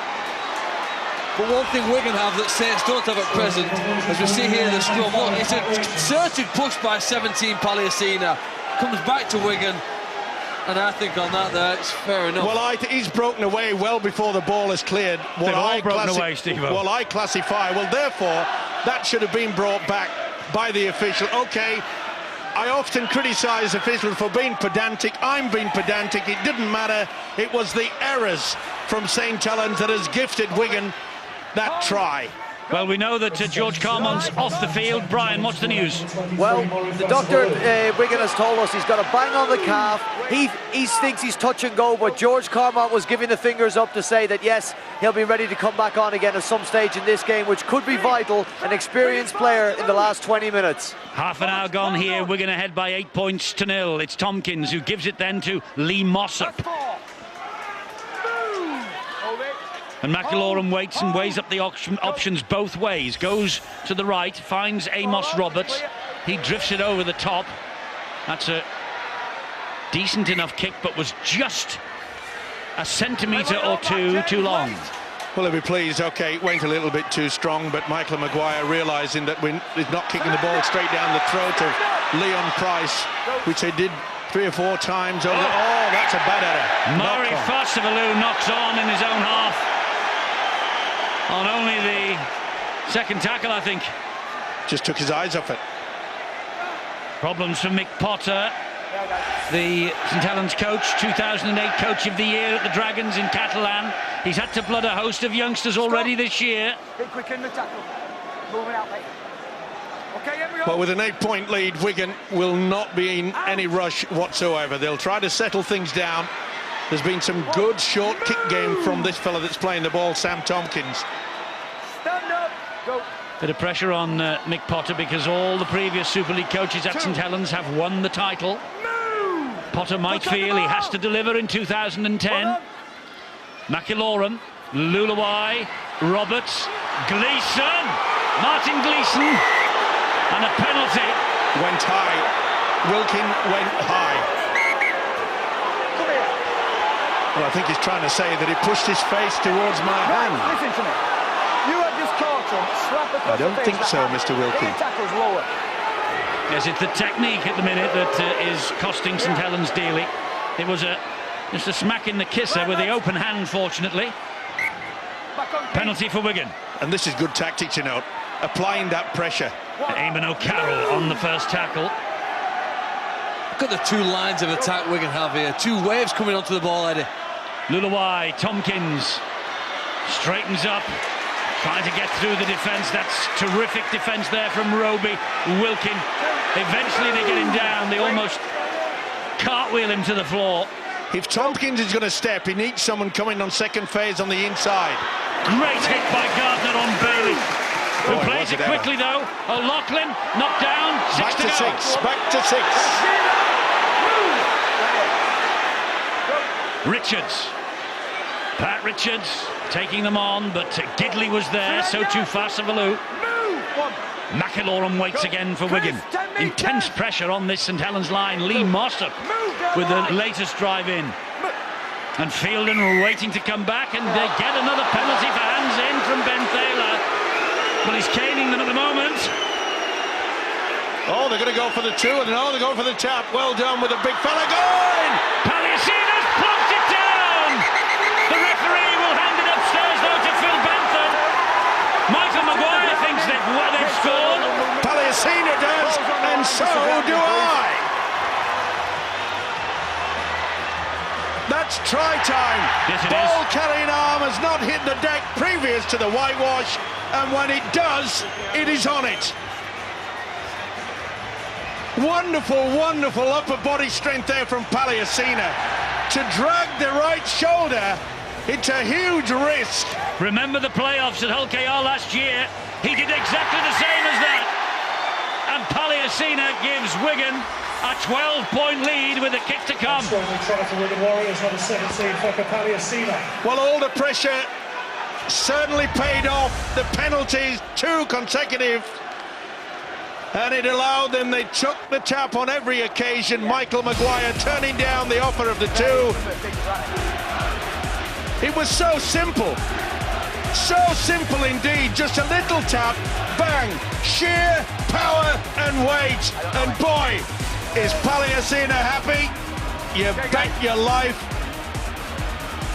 [SPEAKER 3] But one thing Wigan have that Saints don't have at present, as we see here in the scrum, look, it's a concerted push by 17 Palliasino. Comes back to Wigan, and I think on that there, it's fair enough.
[SPEAKER 2] Well, he's broken away well before the ball is cleared.
[SPEAKER 1] They've all broken away, Steve-O.
[SPEAKER 2] Well, I classify, well, therefore, that should have been brought back by the official. OK, I often criticise officials for being pedantic. I'm being pedantic. It didn't matter. It was the errors from St. Helens that has gifted Wigan that try.
[SPEAKER 1] Well, we know that George Carmon's off the field. Brian, what's the news?
[SPEAKER 5] Well, the doctor, Wigan, has told us he's got a bang on the calf. He thinks he's touch and go, but George Carmont was giving the fingers up to say that, yes, he'll be ready to come back on again at some stage in this game, which could be vital. An experienced player in the last 20 minutes.
[SPEAKER 1] Half an hour gone here. Wigan ahead by 8 points to 0. It's Tompkins who gives it then to Lee Mossop. And McIlaurin waits and weighs up the options both ways. Goes to the right, finds Amos Roberts. He drifts it over the top. That's a decent enough kick, but was just a centimetre or two too long.
[SPEAKER 2] Well, he'll be pleased. OK, it went a little bit too strong, but Michael Maguire realising that he's not kicking the ball straight down the throat of Leon Price, which they did 3 or 4 times over. Oh, that's a bad error.
[SPEAKER 1] Murray Fostervalou knocks on in his own half. On only the second tackle, I think.
[SPEAKER 2] Just took his eyes off it.
[SPEAKER 1] Problems for Mick Potter, the St. Helens coach, 2008 Coach of the Year at the Dragons in Catalan. He's had to blood a host of youngsters already this year.
[SPEAKER 4] Get quick in the tackle. Moving out, mate. Okay, here we go.
[SPEAKER 2] But with an 8-point lead, Wigan will not be in any rush whatsoever. They'll try to settle things down. There's been some good short kick game from this fella that's playing the ball, Sam Tompkins.
[SPEAKER 4] Stand up. Go.
[SPEAKER 1] Bit of pressure on Mick Potter because all the previous Super League coaches at St. Helens have won the title. Potter might feel he has to deliver in 2010. McIlaurin, Luluwai, Roberts, Gleeson, Martin Gleeson, and a penalty.
[SPEAKER 2] Went high. Wilkin went high. Well, I think he's trying to say that he pushed his face towards my hand.
[SPEAKER 4] Listen to me. You have just caught him. Slap across
[SPEAKER 2] I don't
[SPEAKER 4] the face
[SPEAKER 2] think so, Mr. Wilkin.
[SPEAKER 4] Tackles lower.
[SPEAKER 1] Yes, it's the technique at the minute that is costing St. Helens dearly. It was just a smack in the kisser with the open hand, fortunately. Penalty for Wigan.
[SPEAKER 2] And this is good tactics, you know, applying that pressure.
[SPEAKER 1] Eamon O'Carroll on the first tackle.
[SPEAKER 3] Look at the 2 lines of attack Wigan have here. 2 waves coming onto the ball, Eddie.
[SPEAKER 1] Luluwai, Tompkins straightens up, trying to get through the defence. That's terrific defence there from Roby. Wilkin, eventually they get him down. They almost cartwheel him to the floor.
[SPEAKER 2] If Tompkins is going to step, he needs someone coming on second phase on the inside.
[SPEAKER 1] Great hit by Gardner on Bailey, who
[SPEAKER 2] Boy,
[SPEAKER 1] plays
[SPEAKER 2] was
[SPEAKER 1] it
[SPEAKER 2] it
[SPEAKER 1] quickly though. O'Loughlin knocked down.
[SPEAKER 2] Back to 6, back to 6.
[SPEAKER 1] Richards, Pat Richards taking them on, but Gidley was there, so too Fostervalou. McIlaurin waits again for Wigan. Intense pressure on this St. Helens line. Lee Mossop with the latest drive in. And Fielden waiting to come back, and they get another penalty for hands in from Ben Thaler. Well, he's caning them at the moment.
[SPEAKER 2] Oh, they're going to go for the 2, and now they're going for the tap. Well done with a big fella going!
[SPEAKER 1] Paliacina's plucked it down! The referee will hand it upstairs, though, to Phil Bentham. Michael Maguire thinks they've scored.
[SPEAKER 2] Paliacina does, and so do I! That's try time.
[SPEAKER 1] Yes, it
[SPEAKER 2] Ball
[SPEAKER 1] is.
[SPEAKER 2] carrying arm has not hit the deck previous to the whitewash, and when it does, it is on it. Wonderful, wonderful upper body strength there from Paliacina. To drag the right shoulder, it's a huge risk.
[SPEAKER 1] Remember the playoffs at Hull KR last year? He did exactly the same as that. And Paliacina gives Wigan a 12-point lead with a kick to come.
[SPEAKER 6] Strongly try for Wigan Warriors, number 17, Feka Paliacina.
[SPEAKER 2] Well, all the pressure certainly paid off. The penalties, 2 consecutive. And it allowed them, they took the tap on every occasion. Michael Maguire turning down the offer of the 2. It was so simple indeed. Just a little tap, bang, sheer power and weight. And boy, is Paliacina happy. You bet your life.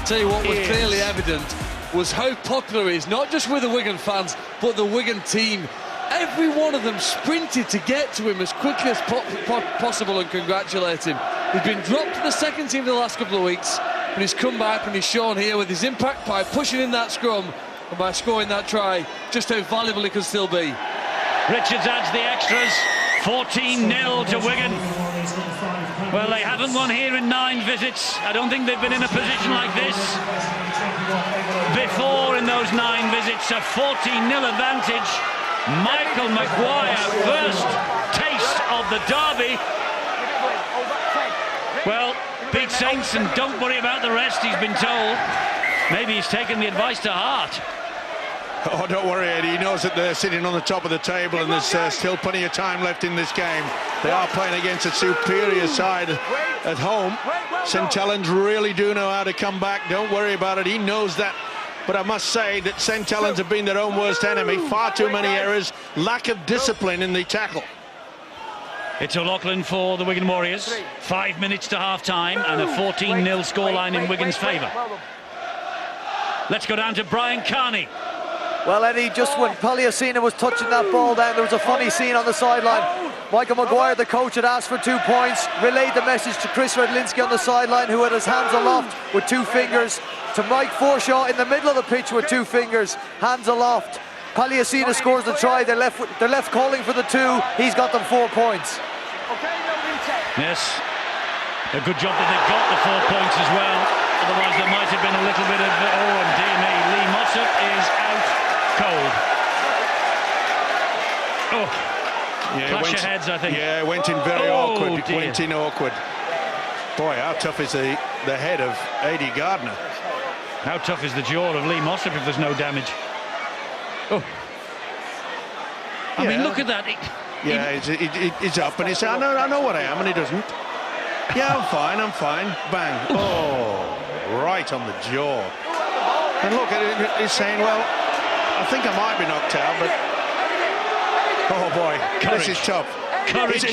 [SPEAKER 3] Tell you what was clearly evident was how popular he is, not just with the Wigan fans, but the Wigan team. Every one of them sprinted to get to him as quickly as possible and congratulate him. He's been dropped to the second team the last couple of weeks, but he's come back and he's shown here with his impact by pushing in that scrum And by scoring that try, just how valuable it can still be.
[SPEAKER 1] Richards adds the extras. 14-0 to Wigan. Well, they haven't won here in 9 visits. I don't think they've been in a position like this before in those 9 visits. A 14-0 advantage. Michael Maguire, first taste of the derby. Well, beat Saints and don't worry about the rest, he's been told. Maybe he's taken the advice to heart.
[SPEAKER 2] Oh, don't worry, Eddie. He knows that they're sitting on the top of the table and there's still plenty of time left in this game. They are playing against a superior side at home. St. Helens really do know how to come back. Don't worry about it. He knows that. But I must say that St. Helens have been their own worst enemy. Far too many errors, lack of discipline in the tackle.
[SPEAKER 1] It's O'Loughlin for the Wigan Warriors. 5 minutes to half-time and a 14-0 scoreline in Wigan's favour. Let's go down to Brian Carney.
[SPEAKER 5] Well, Eddie, just when Paliasina was touching that ball down, there was a funny scene on the sideline. Michael Maguire, the coach, had asked for 2 points, relayed the message to Chris Redlinski on the sideline, who had his hands aloft with 2 fingers, to Mike Forshaw in the middle of the pitch with 2 fingers, hands aloft. Paliasina scores the try, they're left calling for the 2, he's got them 4 points.
[SPEAKER 1] Yes, a good job that they've got the 4 points as well. Otherwise there might have been a little bit of, oh dear me, Lee Mossop is out cold. Oh,
[SPEAKER 2] yeah,
[SPEAKER 1] clash of heads, I think.
[SPEAKER 2] Yeah, it went in very awkward. It
[SPEAKER 1] Dear.
[SPEAKER 2] went in awkward. Boy, how tough is the head of A.D. Gardner?
[SPEAKER 1] How tough is the jaw of Lee Mossop if there's no damage? Oh. I mean, look at that.
[SPEAKER 2] Yeah, he's up and he said, I know what I am, and he doesn't. Yeah, I'm fine. Bang. Oh, right on the jaw. And look, he's saying, well, I think I might be knocked out, but oh boy,
[SPEAKER 1] Courage.
[SPEAKER 2] This is tough.
[SPEAKER 1] Courage.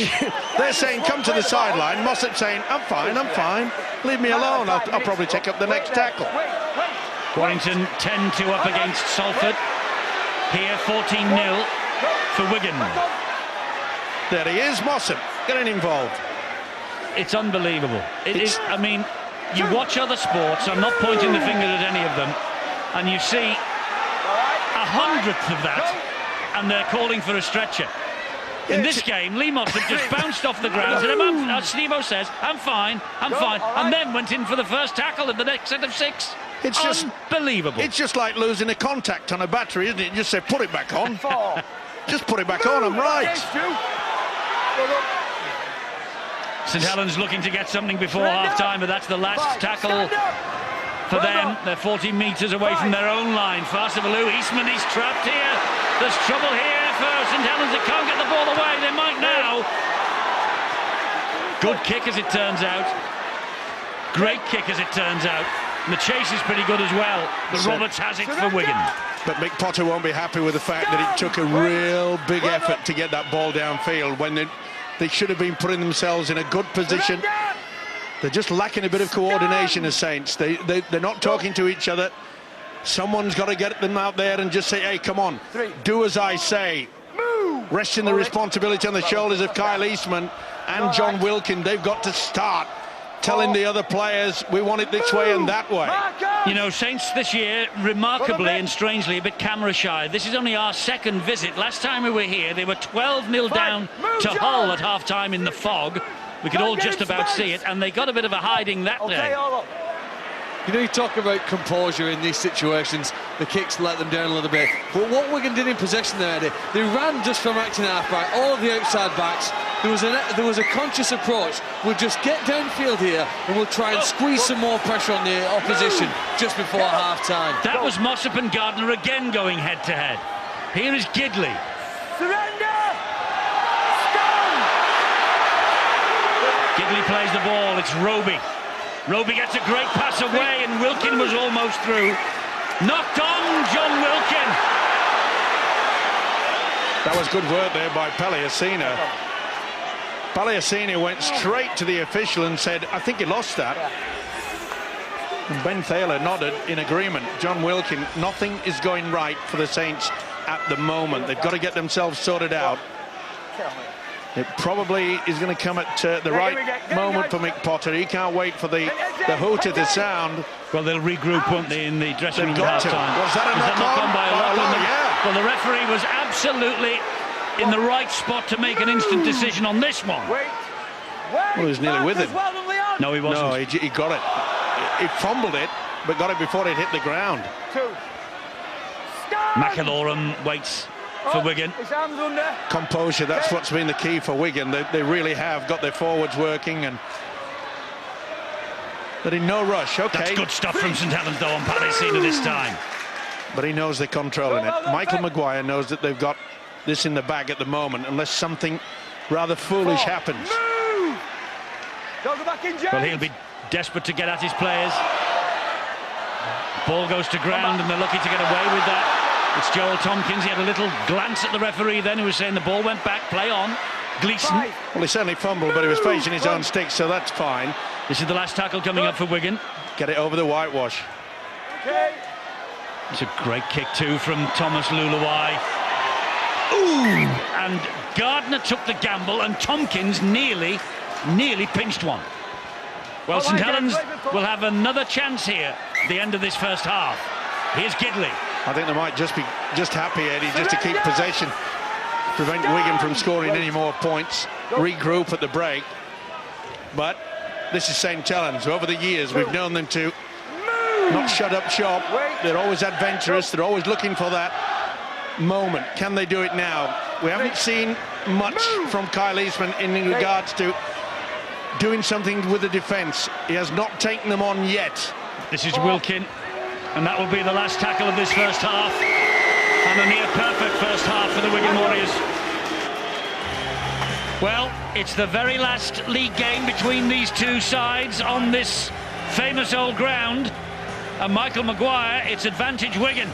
[SPEAKER 2] They're saying, come to the sideline. Mossop saying, I'm fine. Leave me alone. I'll probably take up the next tackle.
[SPEAKER 1] Warrington 10-2 up against Salford. Here 14-0 for Wigan.
[SPEAKER 2] There he is, Mossop, getting involved.
[SPEAKER 1] It's unbelievable. It is. I mean, you watch other sports, I'm not pointing the finger at any of them, and you see 100th of that, and they're calling for a stretcher. In this game, Lee Mossop just bounced off the ground, said, as Steve-O says, I'm fine, and then went in for the first tackle in the next set of 6.
[SPEAKER 2] It's just
[SPEAKER 1] unbelievable.
[SPEAKER 2] It's just like losing a contact on a battery, isn't it? You just say, put it back on. Just put it back on, I'm right.
[SPEAKER 1] St. Helens looking to get something before half-time, but that's the last tackle for them. They're 40 metres away from their own line. Farsavalou, Eastman, he's trapped here. There's trouble here for St. Helens. They can't get the ball away. They might now. Good kick, as it turns out. Great kick, as it turns out. And the chase is pretty good as well. But Roberts has it for Wigan.
[SPEAKER 2] But Mick Potter won't be happy with the fact that it took a real big effort to get that ball downfield when they should have been putting themselves in a good position. They're just lacking a bit of coordination as Saints. They're not talking to each other. Someone's got to get them out there and just say, hey, come on, do as I say. Resting the responsibility on the shoulders of Kyle Eastman and John Wilkin. They've got to start telling the other players, we want it this way and that way.
[SPEAKER 1] You know, Saints this year, remarkably and strangely, a bit camera shy. This is only our 2nd visit. Last time we were here, they were 12-0 down to Hull at half-time in the fog. We could all just about see it, and they got a bit of a hiding that day.
[SPEAKER 3] You know, you talk about composure in these situations, the kicks let them down a little bit. But what Wigan did in possession there, Eddie, they ran just from acting half-back, all of the outside backs. There was a conscious approach. We'll just get downfield here and we'll try and squeeze some more pressure on the opposition just before half-time.
[SPEAKER 1] That was Mossop and Gardner again going head-to-head. Here is Gidley.
[SPEAKER 4] Surrender!
[SPEAKER 1] Gidley plays the ball, it's Roby. Roby gets a great pass away and Wilkin was almost through. Knocked on, John Wilkin.
[SPEAKER 2] That was good work there by Paliasina. Paliasina went straight to the official and said, I think he lost that. And Ben Thaler nodded in agreement. John Wilkin, nothing is going right for the Saints at the moment. They've got to get themselves sorted out. It probably is going to come at the right moment for Mick Potter. He can't wait for the hooter to sound.
[SPEAKER 1] Well, they'll regroup, won't they, in the dressing room at half-time.
[SPEAKER 2] Was that a
[SPEAKER 1] knock-on by Lachlan?
[SPEAKER 2] Yeah.
[SPEAKER 1] Well, the referee was absolutely in the right spot to make an instant decision on this one.
[SPEAKER 2] Well, he was nearly with him.
[SPEAKER 1] No, he wasn't.
[SPEAKER 2] No, he got it. He fumbled it, but got it before it hit the ground.
[SPEAKER 1] McIlorum waits for Wigan.
[SPEAKER 2] Composure, that's what's been the key for Wigan. They really have got their forwards working, and but in no rush. Okay,
[SPEAKER 1] that's good stuff from St. Helens though on Palestina this time.
[SPEAKER 2] But he knows they're controlling it. Michael Maguire knows that they've got this in the bag at the moment, unless something rather foolish happens.
[SPEAKER 1] Well, he'll be desperate to get at his players. Ball goes to ground, and they're lucky to get away with that. It's Joel Tompkins. He had a little glance at the referee then, who was saying the ball went back, play on. Gleeson.
[SPEAKER 2] Well, he certainly fumbled, but he was facing his own stick, so that's fine.
[SPEAKER 1] This is the last tackle coming up for Wigan.
[SPEAKER 2] Get it over the whitewash.
[SPEAKER 1] It's a great kick too from Thomas Luluwai. Ooh! And Gardner took the gamble, and Tompkins nearly pinched one. Well, St. Helens will have another chance here at the end of this first half. Here's Gidley.
[SPEAKER 2] I think they might just be happy, Eddie, just to keep possession, prevent Wigan from scoring any more points, regroup at the break. But this is St. Helens. Over the years, we've known them to not shut up shop. They're always adventurous. They're always looking for that moment. Can they do it now? We haven't seen much from Kyle Eastman in regards to doing something with the defence. He has not taken them on yet.
[SPEAKER 1] This is Wilkin, and that will be the last tackle of this first half, and a near perfect first half for the Wigan Warriors. Well, it's the very last league game between these two sides on this famous old ground, and Michael Maguire, it's advantage Wigan.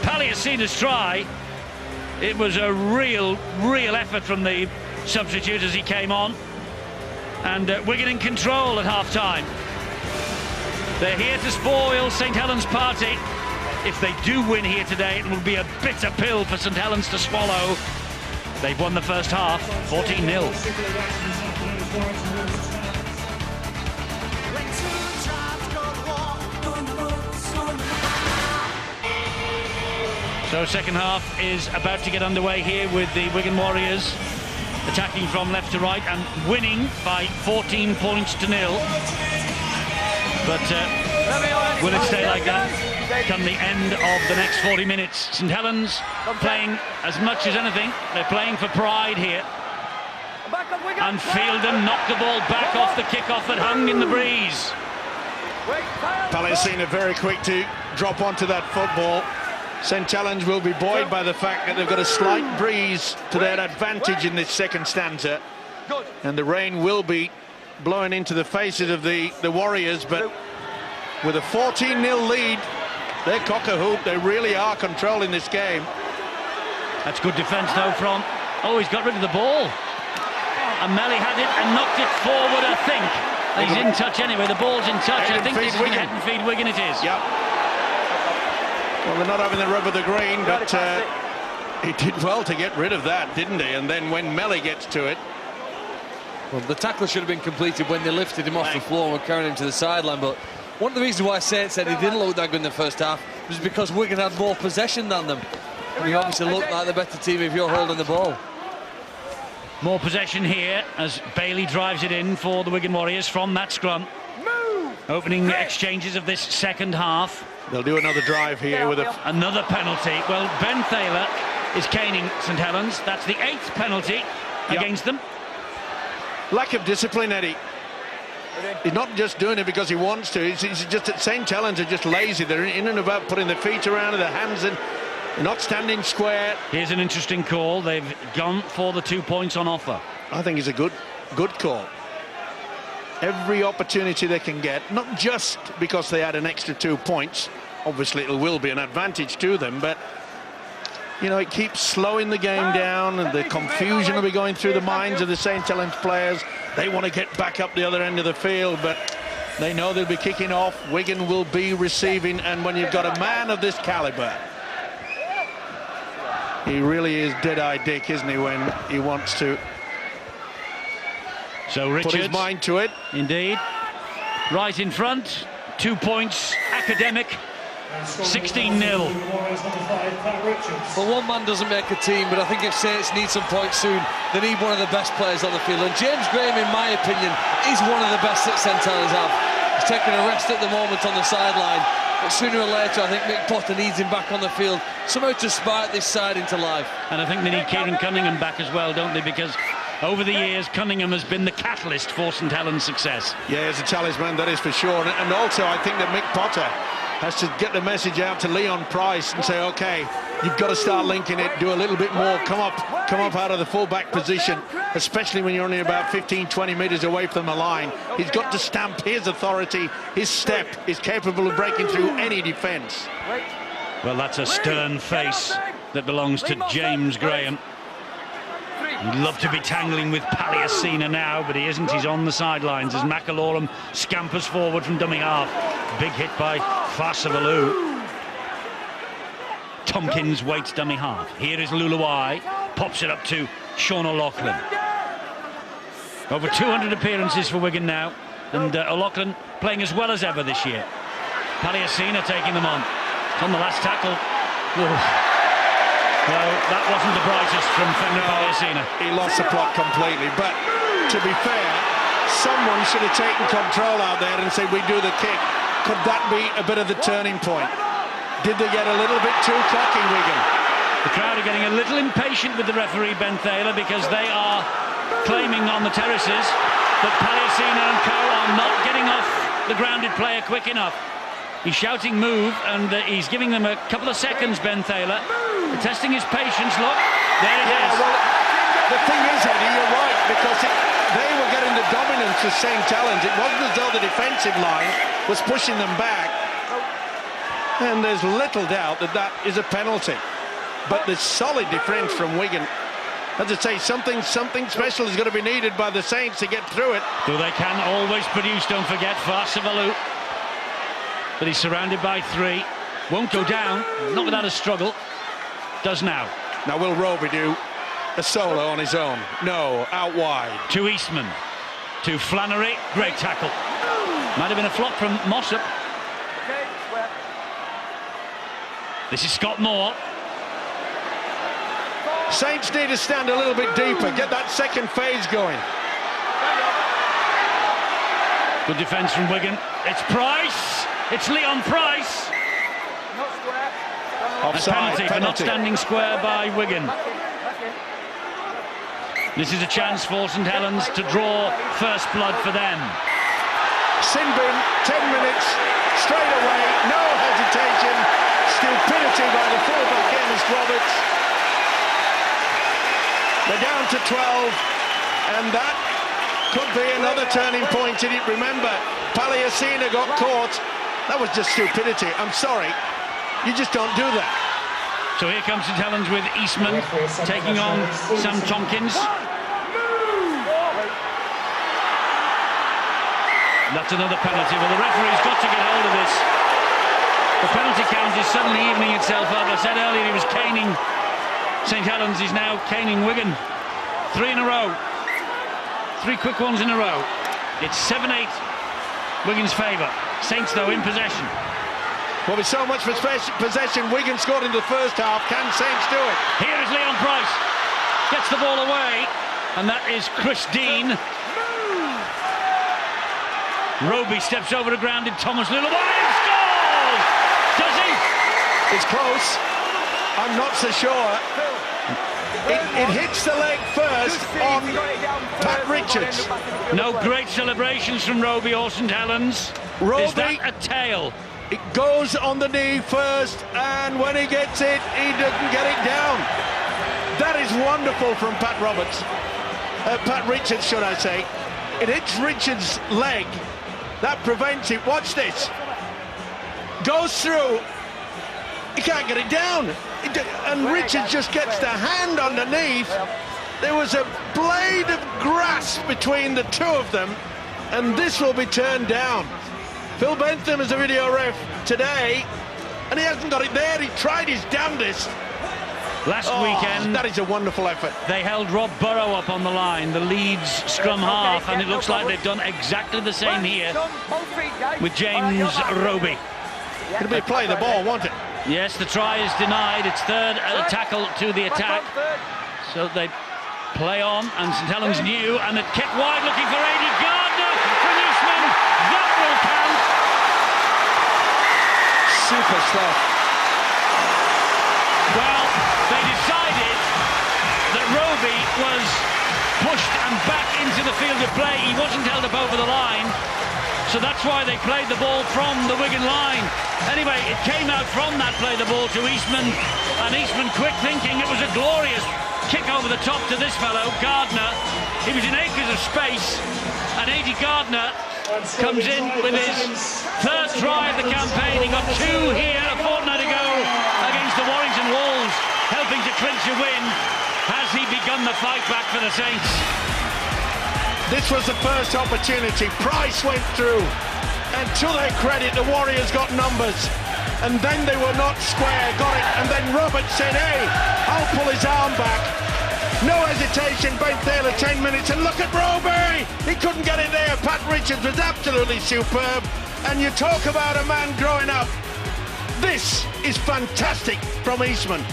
[SPEAKER 1] Palliasina's try, it was a real effort from the substitute as he came on, and Wigan in control at half-time. They're here to spoil St. Helens' party. If they do win here today, it will be a bitter pill for St. Helens to swallow. They've won the first half, 14-0. So second half is about to get underway here with the Wigan Warriors attacking from left to right and winning by 14 points to 0. But will it stay like that come the end of the next 40 minutes? St. Helens playing as much as anything. They're playing for pride here. And Fielden knocked the ball back off the kickoff that hung in the breeze.
[SPEAKER 2] Palestina very quick to drop onto that football. St. Helens will be buoyed by the fact that they've got a slight breeze to their advantage in this second stanza. And the rain will be blowing into the faces of the Warriors, but with a 14-0 lead, they're cock-a-hoop. They really are controlling this game.
[SPEAKER 1] That's good defence though from... Oh, he's got rid of the ball. And Melly had it and knocked it forward, I think. He's in touch anyway, the ball's in touch. I think this is head and feed Wigan it is.
[SPEAKER 2] Yep. Well, they're not having the rub of the green, but he did well to get rid of that, didn't he? And then when Melly gets to it...
[SPEAKER 3] Well, the tackle should have been completed when they lifted him off the floor and were carrying him to the sideline, but one of the reasons why Saint said he didn't look that good in the first half was because Wigan had more possession than them. And you obviously look like the better team if you're holding the ball.
[SPEAKER 1] More possession here as Bailey drives it in for the Wigan Warriors from that scrum. Opening exchanges of this second half.
[SPEAKER 2] They'll do another drive here with
[SPEAKER 1] another penalty. Well, Ben Thaler is caning St. Helens. That's the 8th penalty against them.
[SPEAKER 2] Lack of discipline, Eddie. He's not just doing it because he wants to. He's just that St. Helens are just lazy. They're in and about putting their feet around and their hands in. They're not standing square.
[SPEAKER 1] Here's an interesting call. They've gone for the 2 points on offer.
[SPEAKER 2] I think it's a good call. Every opportunity they can get, not just because they had an extra 2 points. Obviously, it will be an advantage to them, but you know, it keeps slowing the game down, and the confusion will be going through the minds of the St. Helens players. They want to get back up the other end of the field, but they know they'll be kicking off. Wigan will be receiving, and when you've got a man of this caliber, he really is dead-eye Dick, isn't he, when he wants to
[SPEAKER 1] So Richards,
[SPEAKER 2] put his mind to it.
[SPEAKER 1] Indeed. Right in front, 2 points, academic, 16-0.
[SPEAKER 3] Well, one man doesn't make a team, but I think if Saints need some points soon, they need one of the best players on the field. And James Graham, in my opinion, is one of the best that St. Helens have. He's taking a rest at the moment on the sideline, but sooner or later I think Mick Potter needs him back on the field, somehow to spark this side into life.
[SPEAKER 1] And I think they need Kieran Cunningham back as well, don't they? Because over the years, Cunningham has been the catalyst for St. Helens' success.
[SPEAKER 2] Yeah, as a talisman, that is for sure. And also, I think that Mick Potter has to get the message out to Leon Price and say, OK, you've got to start linking it, do a little bit more, come up out of the full-back position, especially when you're only about 15, 20 metres away from the line. He's got to stamp his authority, his step is capable of breaking through any defence.
[SPEAKER 1] Well, that's a stern face that belongs to James Graham. He'd love to be tangling with Paliasina now, but he isn't. He's on the sidelines as McAlorum scampers forward from dummy half. Big hit by Farsavalu. Tompkins waits dummy half. Here is Luluai, pops it up to Sean O'Loughlin. Over 200 appearances for Wigan now, and O'Loughlin playing as well as ever this year. Paliasina taking them on. It's on the last tackle. Whoa. Well, that wasn't the brightest from Paliasina.
[SPEAKER 2] He lost the plot completely, but to be fair, someone should have taken control out there and said, we do the kick. Could that be a bit of the turning point? Did they get a little bit too cocky, Wigan?
[SPEAKER 1] The crowd are getting a little impatient with the referee, Ben Thaler, because they are claiming on the terraces that Paliasina and co are not getting off the grounded player quick enough. He's shouting move, and he's giving them a couple of seconds, Ben Thaler. Testing his patience, look, there it is.
[SPEAKER 2] Well, the thing is, Eddie, you're right, because they were getting the dominance of St. Helens. It wasn't as though the defensive line was pushing them back. And there's little doubt that that is a penalty. But there's solid defence from Wigan. As I say, something special is going to be needed by the Saints to get through it.
[SPEAKER 1] Though they can always produce, don't forget, Farsavalu. But he's surrounded by three. Won't go down, not without a struggle. Does now.
[SPEAKER 2] Now will Roby do a solo on his own? No, out wide.
[SPEAKER 1] To Eastman. To Flannery. Great tackle. Might have been a flop from Mossop. This is Scott Moore.
[SPEAKER 2] Saints need to stand a little bit deeper, get that second phase going.
[SPEAKER 1] Good defence from Wigan. It's Price. It's Leon Price.
[SPEAKER 2] Offside,
[SPEAKER 1] a penalty for not standing square by Wigan. This is a chance for St. Helens to draw first blood for them.
[SPEAKER 2] Sin bin, 10 minutes, straight away, no hesitation. Stupidity by the fullback, Ernest Roberts. They're down to 12, and that could be another turning point in it. Remember, Paliasina got caught. That was just stupidity. I'm sorry. You just don't do that.
[SPEAKER 1] So here comes St. Helens with Eastman taking on Sam Tompkins. That's another penalty. Well, the referee's got to get hold of this. The penalty count is suddenly evening itself up. I said earlier he was caning St. Helens. He's now caning Wigan. 3 in a row. 3 quick ones in a row. It's 7-8 Wigan's favour. Saints, though, in possession.
[SPEAKER 2] Well, with so much possession, Wigan scored in the first half. Can Saints do it?
[SPEAKER 1] Here is Leon Price. Gets the ball away. And that is Chris Dean. Roby steps over the grounded Thomas Luluai and scores! Does he?
[SPEAKER 2] It's close. I'm not so sure. It hits the leg first on Pat Richards.
[SPEAKER 1] No great celebrations from Roby or St. Helens.
[SPEAKER 2] Roby,
[SPEAKER 1] is that a tail?
[SPEAKER 2] It goes on the knee first, and when he gets it, he doesn't get it down. That is wonderful from Pat Richards, should I say. It hits Richards' leg. That prevents it. Watch this. Goes through. He can't get it down. And Richards just gets the hand underneath. There was a blade of grass between the two of them, and this will be turned down. Phil Bentham is a video ref today, and he hasn't got it there. He tried his damnedest.
[SPEAKER 1] Last weekend,
[SPEAKER 2] that is a wonderful effort.
[SPEAKER 1] they held Rob Burrow up on the line, the Leeds scrum half, and it looks like they've done exactly the same here with James Roby.
[SPEAKER 2] It'll be play the ball, won't it?
[SPEAKER 1] Yes, the try is denied. It's third tackle to the attack. So they play on, and St. Helens knew, and it kick wide, looking for Aidy Gardner from Eastman. That will count.
[SPEAKER 3] Super stuff.
[SPEAKER 1] Well, they decided that Roby was pushed and back into the field of play. He wasn't held up over the line, so that's why they played the ball from the Wigan line. Anyway, it came out from that play the ball to Eastman, and Eastman, quick thinking, it was a glorious kick over the top to this fellow, Gardner. He was in acres of space, and Aidy Gardner comes in with his third try of the campaign. He got two here a fortnight ago against the Warrington Wolves, helping to clinch a win. Has he begun the fight back for the Saints?
[SPEAKER 2] This was the first opportunity. Price went through, and to their credit, the Warriors got numbers, and then they were not square, got it, and then Roberts said, hey, I'll pull his arm back. No hesitation, Ben Taylor, 10 minutes, and look at Roby! He couldn't get it there. Pat Richards was absolutely superb, and you talk about a man growing up. This is fantastic from Eastman.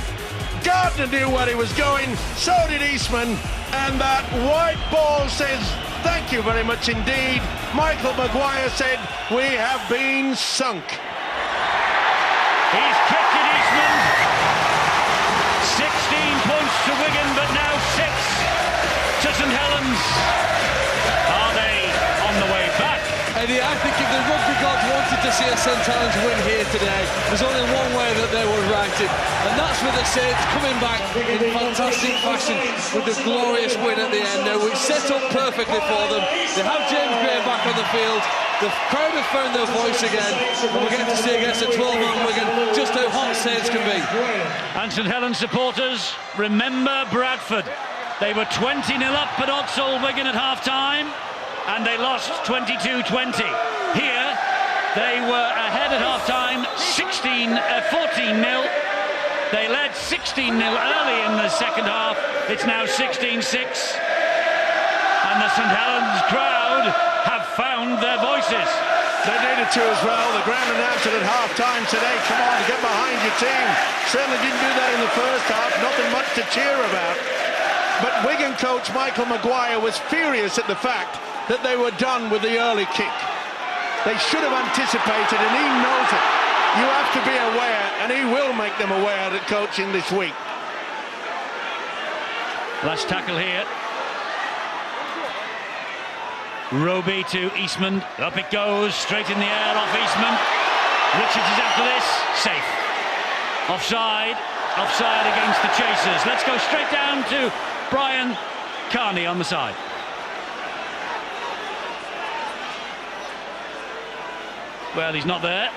[SPEAKER 2] Gardner knew where he was going, so did Eastman, and that white ball says, thank you very much indeed. Michael Maguire said, we have been sunk.
[SPEAKER 1] He's kicked it, Eastman. 16 points to Wigan, but now 6 to St. Helens. Are they on the way back?
[SPEAKER 3] Eddie, I think if the rugby gods wanted to see a St. Helens win here today, there's only one way that they would write it, and that's with the Saints coming back in fantastic fashion with a glorious win at the end now, which set up perfectly for them. They have James Gray back on the field. The crowd have found their voice again, and we're getting to see against a 12-man Wigan just how hot Saints can be.
[SPEAKER 1] And St. Helens supporters, remember Bradford. They were 20-0 up at Odsall Wigan at half-time, and they lost 22-20. Here, they were ahead at half-time, 14-0. They led 16-0 early in the second half. It's now 16-6. And the St. Helens crowd have found their voices.
[SPEAKER 2] They needed to as well. The ground announcer at half-time said, hey, come on, get behind your team. Certainly didn't do that in the first half. Nothing much to cheer about. But Wigan coach Michael Maguire was furious at the fact that they were done with the early kick. They should have anticipated, and he knows it. You have to be aware, and he will make them aware that coaching this week.
[SPEAKER 1] Last tackle here. Roby to Eastman. Up it goes, straight in the air off Eastman. Richards is after this. Safe. Offside. Offside against the chasers. Let's go straight down to Brian Carney on the side. Well, he's not there.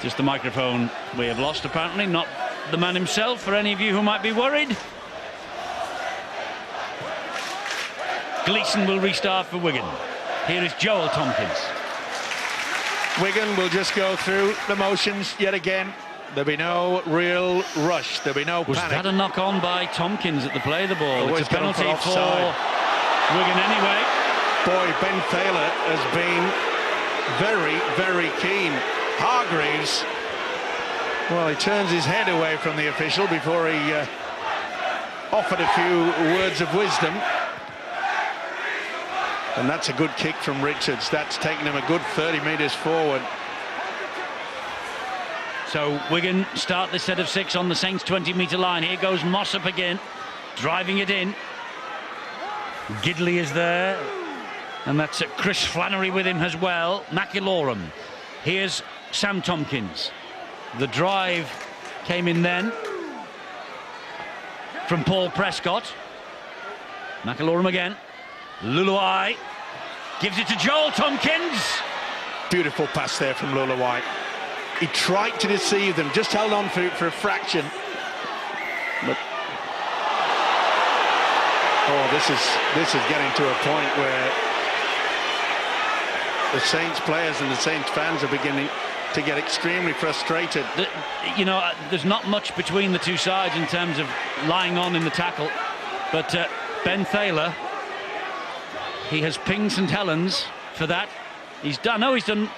[SPEAKER 1] Just the microphone we have lost, apparently, not the man himself, for any of you who might be worried. Gleeson will restart for Wigan. Here is Joel Tompkins.
[SPEAKER 2] Wigan will just go through the motions yet again. There'll be no real rush. There'll be no
[SPEAKER 1] Was
[SPEAKER 2] panic.
[SPEAKER 1] that a knock-on by Tompkins at the play of the ball?
[SPEAKER 2] Oh,
[SPEAKER 1] it's a penalty for Wigan anyway.
[SPEAKER 2] Boy, Ben Taylor has been very, very keen. Hargreaves, well, he turns his head away from the official before he offered a few words of wisdom. And that's a good kick from Richards. That's taken him a good 30 metres forward.
[SPEAKER 1] So Wigan start this set of 6 on the Saints 20-metre line. Here goes Mossop again, driving it in. Gidley is there, and that's Chris Flannery with him as well. McIlorum. Here's Sam Tompkins. The drive came in then from Paul Prescott. McIlorum again. Luluai gives it to Joel Tompkins.
[SPEAKER 2] Beautiful pass there from Luluai. He tried to deceive them, just held on for a fraction. But oh, this is getting to a point where the Saints players and the Saints fans are beginning to get extremely frustrated.
[SPEAKER 1] You know, there's not much between the two sides in terms of lying on in the tackle, but Ben Thaler, he has pinged St. Helens for that. He's done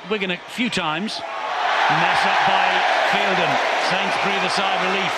[SPEAKER 1] Wigan a few times. Mess up by Fielden. Saints breathe a sigh of relief.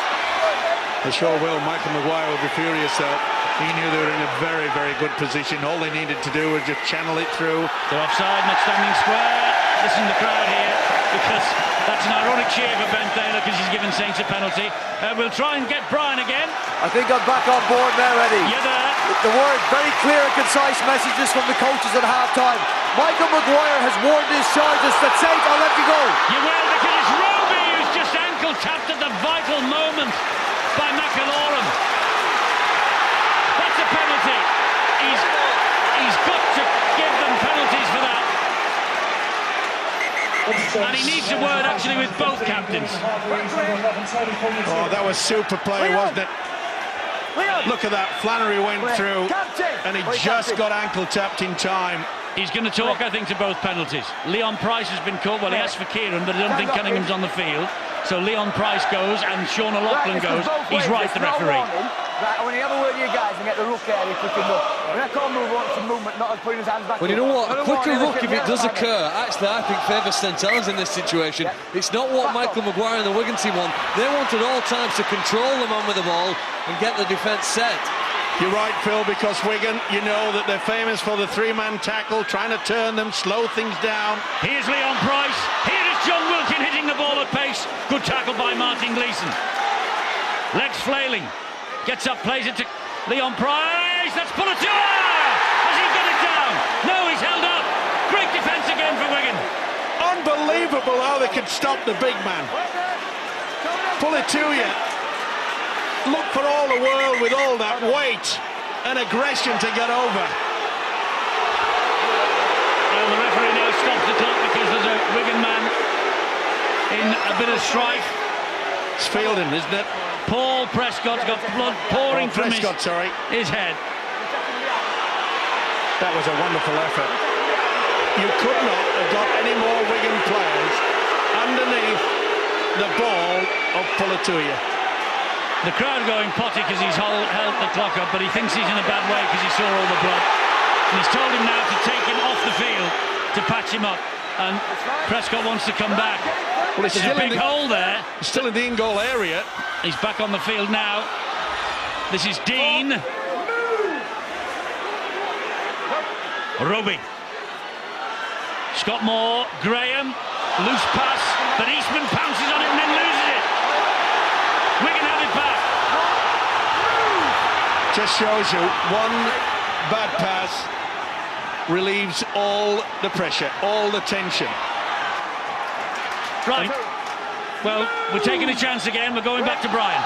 [SPEAKER 2] They sure will. Michael Maguire will be furious though. He knew they were in a very, very good position. All they needed to do was just channel it through.
[SPEAKER 1] They're offside, not standing square. Listen to the crowd here, because that's an ironic cheer for Ben Thaler because he's given Saints a penalty. We'll try and get Brian again.
[SPEAKER 5] I think I'm back on board now, Eddie.
[SPEAKER 1] You're there.
[SPEAKER 5] The word, very clear and concise messages from the coaches at half-time. Michael Maguire has warned his charges that Saints, I'll let you go.
[SPEAKER 1] You will, because it's Roby who's just ankle tapped at the vital moment by McAlorum. That's a penalty. He's got to give them penalties for that. And he needs a word actually with both captains.
[SPEAKER 2] Oh, that was super play, wasn't it? Look at that, Flannery went through and he just got ankle tapped in time.
[SPEAKER 1] He's going to talk, I think, to both penalties. Leon Price has been caught. Well, he asked for Kieran, but I don't think Cunningham's on the field. So Leon Price goes and Sean O'Loughlin goes. He's right, the referee.
[SPEAKER 4] Right, when you have a word with your guys and get the ruck area quick enough. When I can't move on, it's a movement, not putting his hands back.
[SPEAKER 3] Well, you know what? A quicker ruck, if it does occur, actually, I think favours St. Helens in this situation. It's not what Michael Maguire and the Wigan team want. They want at all times to control the man with the ball and get the defence set.
[SPEAKER 2] You're right, Phil, because Wigan, you know that they're famous for the three-man tackle, trying to turn them, slow things down.
[SPEAKER 1] Here's Leon Price. Here is John Wilkin hitting the ball at pace. Good tackle by Martin Gleeson. Legs flailing. Gets up, plays it to Leon Price. That's Pulatua! Has he got it down? No, he's held up. Great defence again for Wigan.
[SPEAKER 2] Unbelievable how they could stop the big man. Pulatua. Look for all the world with all that weight and aggression to get over.
[SPEAKER 1] Well, the referee now stops the clock because there's a Wigan man in a bit of strife.
[SPEAKER 2] It's Fielden, isn't it?
[SPEAKER 1] Paul Prescott's got blood pouring from his head.
[SPEAKER 2] That was a wonderful effort. You could not have got any more Wigan players underneath the ball of Pulatua.
[SPEAKER 1] The crowd going potty because he's held the clock up, but he thinks he's in a bad way because he saw all the blood. And he's told him now to take him off the field to patch him up. And Prescott wants to come back.
[SPEAKER 2] Well, it's
[SPEAKER 1] There's a big hole there.
[SPEAKER 2] He's still in the in-goal area.
[SPEAKER 1] He's back on the field now. This is Dean. Roby. Scott Moore, Graham, loose pass, but Eastman pounces on it and then loses it. Wigan have it back.
[SPEAKER 2] Just shows you one bad pass relieves all the pressure, all the tension.
[SPEAKER 1] Right. Well, we're taking a chance again. We're going back to Brian.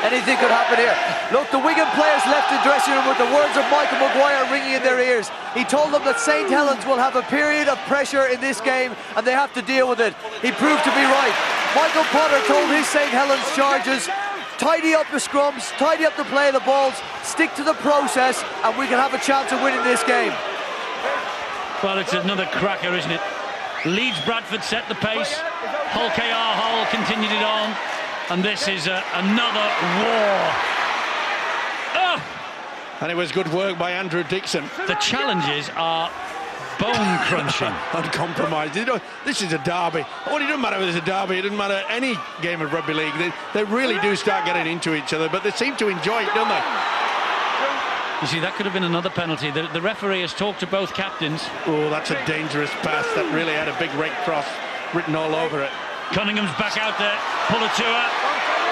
[SPEAKER 5] Anything could happen here. Look, the Wigan players left the dressing room with the words of Michael Maguire ringing in their ears. He told them that St. Helens will have a period of pressure in this game and they have to deal with it. He proved to be right. Michael Potter told his St. Helens charges, tidy up the scrums, tidy up the play of the balls, stick to the process, and we can have a chance of winning this game.
[SPEAKER 1] Well, it's another cracker, isn't it? Leeds Bradford set the pace. Hull KR Hull continued it on. And this is another war. Oh!
[SPEAKER 2] And it was good work by Andrew Dixon.
[SPEAKER 1] The challenges are bone-crunching.
[SPEAKER 2] Uncompromised. You know, this is a derby. Well, it doesn't matter if it's a derby. It doesn't matter any game of rugby league. They really do start getting into each other, but they seem to enjoy it, don't they?
[SPEAKER 1] You see, that could have been another penalty. The referee has talked to both captains.
[SPEAKER 2] Oh, that's a dangerous pass. That really had a big red cross written all over it.
[SPEAKER 1] Cunningham's back out there. Pulatua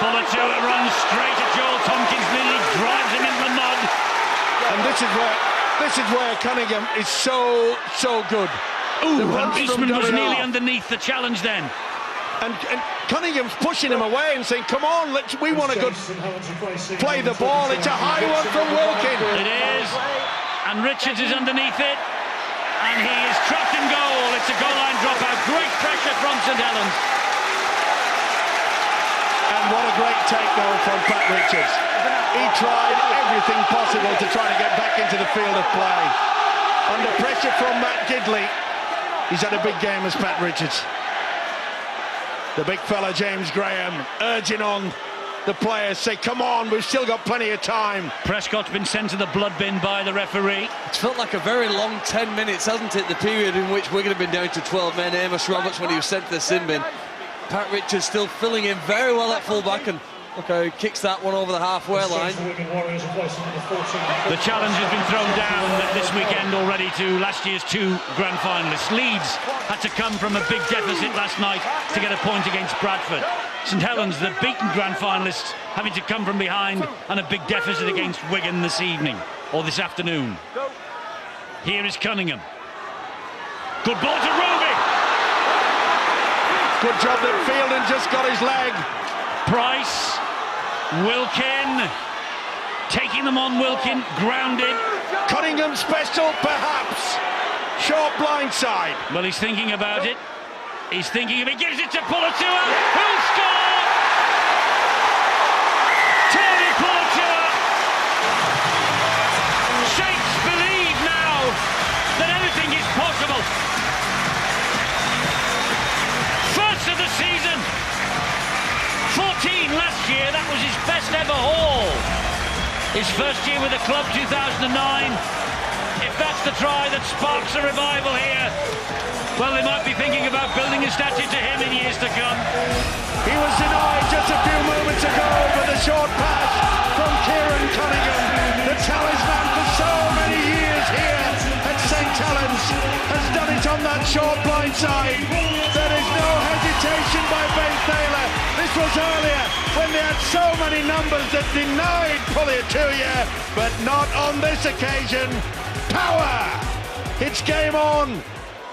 [SPEAKER 1] runs straight at Joel Tompkins, nearly drives him into the mud.
[SPEAKER 2] And this is where Cunningham is so good.
[SPEAKER 1] Ooh, and Eastman was nearly underneath the challenge then.
[SPEAKER 2] And Cunningham's pushing him away and saying, come on, we want a good play the ball. It's a high one from Wilkin.
[SPEAKER 1] It is. And Richards is underneath it. And he is trapped in goal. It's a goal line dropout. Great pressure from St. Helens.
[SPEAKER 2] And what a great take, though, from Pat Richards. He tried everything possible to try to get back into the field of play. Under pressure from Matt Gidley, he's had a big game as Pat Richards. The big fella, James Graham, urging on the players, say, come on, we've still got plenty of time.
[SPEAKER 1] Prescott's been sent to the blood bin by the referee.
[SPEAKER 3] It's felt like a very long 10 minutes, hasn't it? The period in which Wigan have been down to 12 men. Amos Roberts, when he was sent to the sin bin. Pat Richards still filling in very well at full-back, and look how he kicks that one over the halfway line.
[SPEAKER 1] The challenge has been thrown down this weekend already to last year's 2 grand finalists. Leeds had to come from a big deficit last night to get a point against Bradford. St. Helens, the beaten grand finalists, having to come from behind and a big deficit against Wigan this evening, or this afternoon. Here is Cunningham. Good ball to Roby.
[SPEAKER 2] Good job that Fielden just got his leg.
[SPEAKER 1] Price, Wilkin, taking them on Wilkin, grounded.
[SPEAKER 2] Cunningham special, perhaps. Short blindside.
[SPEAKER 1] Well, he's thinking about it. He's thinking if he gives it to Pulatua, who'll score? Tony Pulatua. Saints believe now that anything is possible. First of the season. 14 last year, that was his best ever haul. His first year with the club, 2009. If that's the try that sparks a revival here, well, they might be thinking about building a statue to him in years to come.
[SPEAKER 2] He was denied just a few moments ago, but the short pass from Kieran Cunningham, the talisman for so many years here at St.Helens, has done it on that short blindside. There is no hesitation by Ben Taylor. This was earlier when they had so many numbers that denied Pulatua, but not on this occasion. Power! It's game on.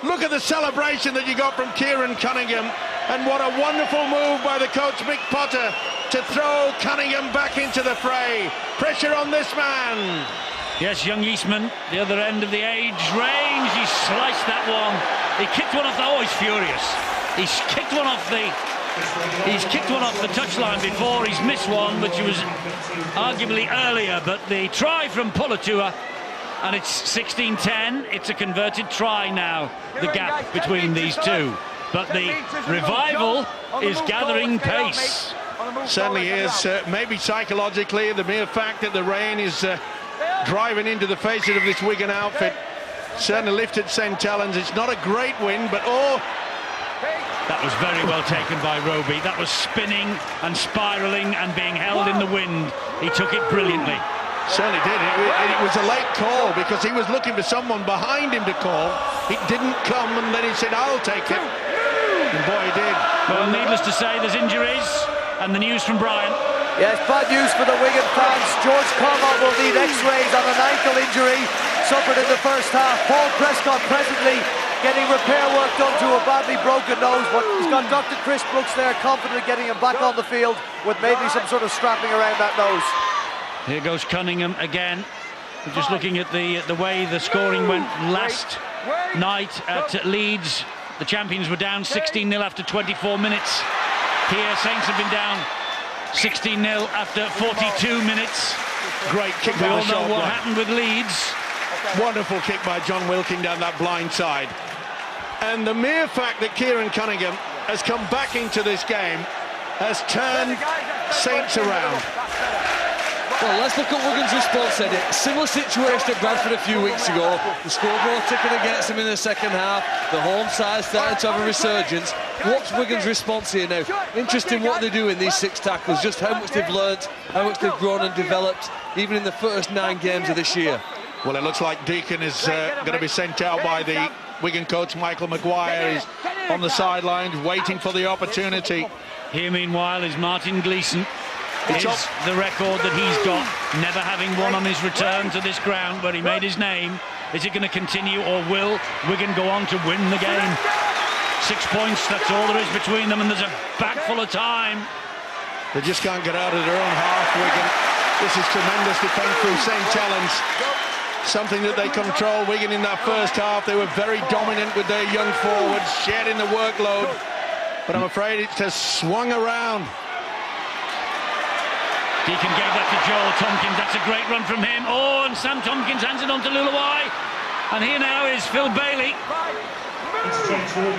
[SPEAKER 2] Look at the celebration that you got from Kieran Cunningham, and what a wonderful move by the coach Mick Potter to throw Cunningham back into the fray. Pressure on this man.
[SPEAKER 1] Yes, young Eastman, the other end of the age range. He sliced that one. He kicked one off the... Oh, he's furious. He's kicked one off the touchline before. He's missed one, which was arguably earlier, but the try from Pulatua, and it's 16-10. It's a converted try now, the gap between these two. But the revival is gathering pace.
[SPEAKER 2] Certainly is. Maybe psychologically, the mere fact that the rain is driving into the faces of this Wigan outfit certainly lifted St. Helens. It's not a great win, but oh...
[SPEAKER 1] That was very well taken by Roby. That was spinning and spiralling and being held in the wind. He took it brilliantly.
[SPEAKER 2] Certainly did. It was a late call because he was looking for someone behind him to call. It didn't come, and then he said, I'll take it. And boy, he did.
[SPEAKER 1] Well, needless to say, there's injuries, and the news from Brian.
[SPEAKER 5] Yes, bad news for the Wigan fans. George Conlon will need x-rays on an ankle injury suffered in the first half. Paul Prescott presently getting repair work done to a badly broken nose, but he's got Dr. Chris Brooks there, confident getting him back on the field with maybe some sort of strapping around that nose.
[SPEAKER 1] Here goes Cunningham again. We're just looking at the way the scoring went last night at Leeds. The champions were down 16-0 after 24 minutes. Here, Saints have been down 16-0 after 42 minutes.
[SPEAKER 2] Great kick.
[SPEAKER 1] We all know what happened with Leeds.
[SPEAKER 2] Wonderful kick by John Wilkin down that blind side. And the mere fact that Kieran Cunningham has come back into this game has turned Saints around.
[SPEAKER 3] Well, let's look at Wigan's response, Eddie. Similar situation at Bradford a few weeks ago. The scoreboard ticking against them in the second half. The home side starting to have a resurgence. What's Wigan's response here now? Interesting what they do in these 6 tackles, just how much they've learnt, how much they've grown and developed, even in the first 9 games of this year.
[SPEAKER 2] Well, it looks like Deacon is going to be sent out by the Wigan coach, Michael Maguire. Is on the sidelines, waiting for the opportunity.
[SPEAKER 1] Here, meanwhile, is Martin Gleeson. Is the record that he's got, never having won on his return to this ground where he made his name. Is it going to continue, or will Wigan go on to win the game? 6 points, that's all there is between them, and there's a back full of time.
[SPEAKER 2] They just can't get out of their own half, Wigan. This is tremendous defence from St. Helens. Something that they control. Wigan in that first half, they were very dominant with their young forwards, sharing the workload. But I'm afraid it has swung around.
[SPEAKER 1] Deacon gave that to Joel Tompkins. That's a great run from him. Oh, and Sam Tompkins hands it on to Luluwai. And here now is Phil Bailey.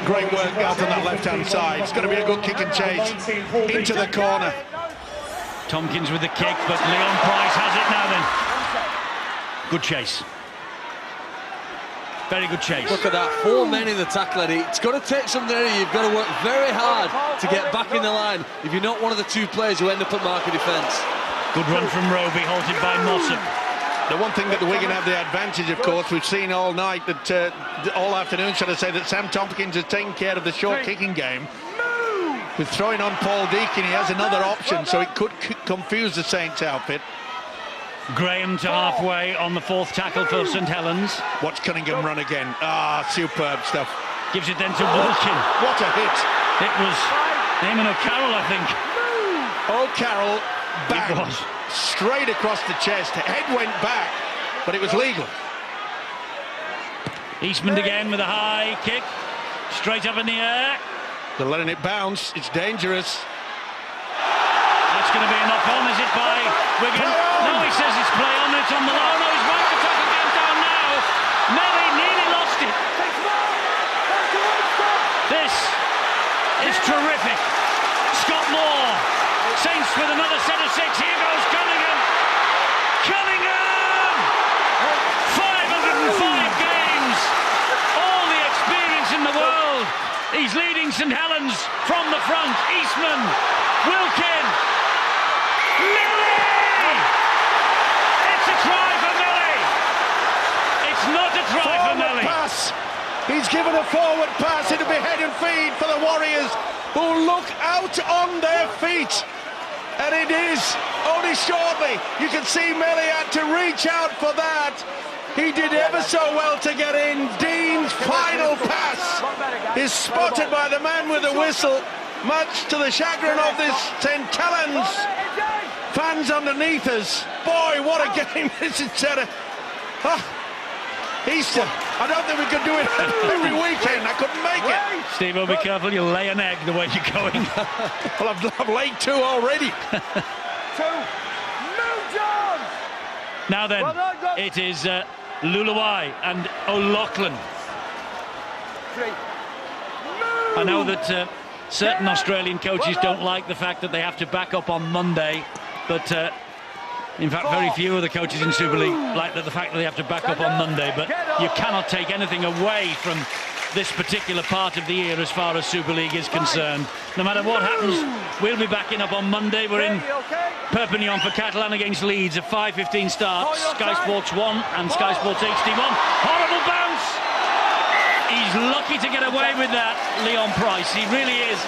[SPEAKER 2] Great work out on that left-hand side. It's going to be a good kick and chase into the corner.
[SPEAKER 1] Tompkins with the kick, but Leon Price has it now then. Good chase. Very good chase.
[SPEAKER 3] Look at that, 4 men in the tackle, Eddie. It's got to take something, Eddie. You've got to work very hard to get back in the line if you're not one of the 2 players who end up at mark of defence.
[SPEAKER 1] Good run from Roby, halted by Mossop.
[SPEAKER 2] The one thing that the Wigan have the advantage, of course, we've seen all night, that all afternoon, should I say, that Sam Tompkins has taken care of the short kicking game. With throwing on Paul Deakin, he has another option, so it could confuse the Saints outfit.
[SPEAKER 1] Graham to halfway on the 4th tackle for St. Helens.
[SPEAKER 2] Watch Cunningham run again. Ah, superb stuff.
[SPEAKER 1] Gives it then to Wilkin.
[SPEAKER 2] What a hit.
[SPEAKER 1] It was Eamon O'Carroll, I think.
[SPEAKER 2] O'Carroll banged straight across the chest. Head went back, but it was legal.
[SPEAKER 1] Eastman again with a high kick. Straight up in the air.
[SPEAKER 2] They're letting it bounce. It's dangerous.
[SPEAKER 1] That's going to be enough on, is it, by Wigan? No, he says it's play on, it's on the low. No, he's right to tackle again down now. Melly nearly lost it. This is terrific. Scott Moore. Saints with another set of 6. Here goes Cunningham. Cunningham! 505 games. All the experience in the world. He's leading St. Helens from the front. Eastman. Wilkin. Millie! It's a try for Millie! It's not a try for Millie.
[SPEAKER 2] Pass. He's given a forward pass. It'll be head and feet for the Warriors, who look out on their feet. And it is only shortly. You can see Millie had to reach out for that. He did ever so well to get in. Dean's final pass is spotted by the man with the whistle, much to the chagrin of this St. Helens fans underneath us. Boy, what a game this is. Easter. I don't think we could do it every weekend. I couldn't make it.
[SPEAKER 1] Steve, be careful, you'll lay an egg the way you're going.
[SPEAKER 2] Well, I've laid 2 already.
[SPEAKER 1] Now then, it is Luluai and O'Loughlin. I know that certain Australian coaches don't like the fact that they have to back up on Monday, but in fact very few of the coaches in Super League like the fact that they have to back up on Monday, but you cannot take anything away from this particular part of the year as far as Super League is concerned. No matter what happens, we'll be backing up on Monday. We're in Perpignan for Catalan against Leeds at 5:15 start. Sky Sports 1 and Sky Sports HD 1. Horrible bounce! He's lucky to get away with that, Leon Price. He really is.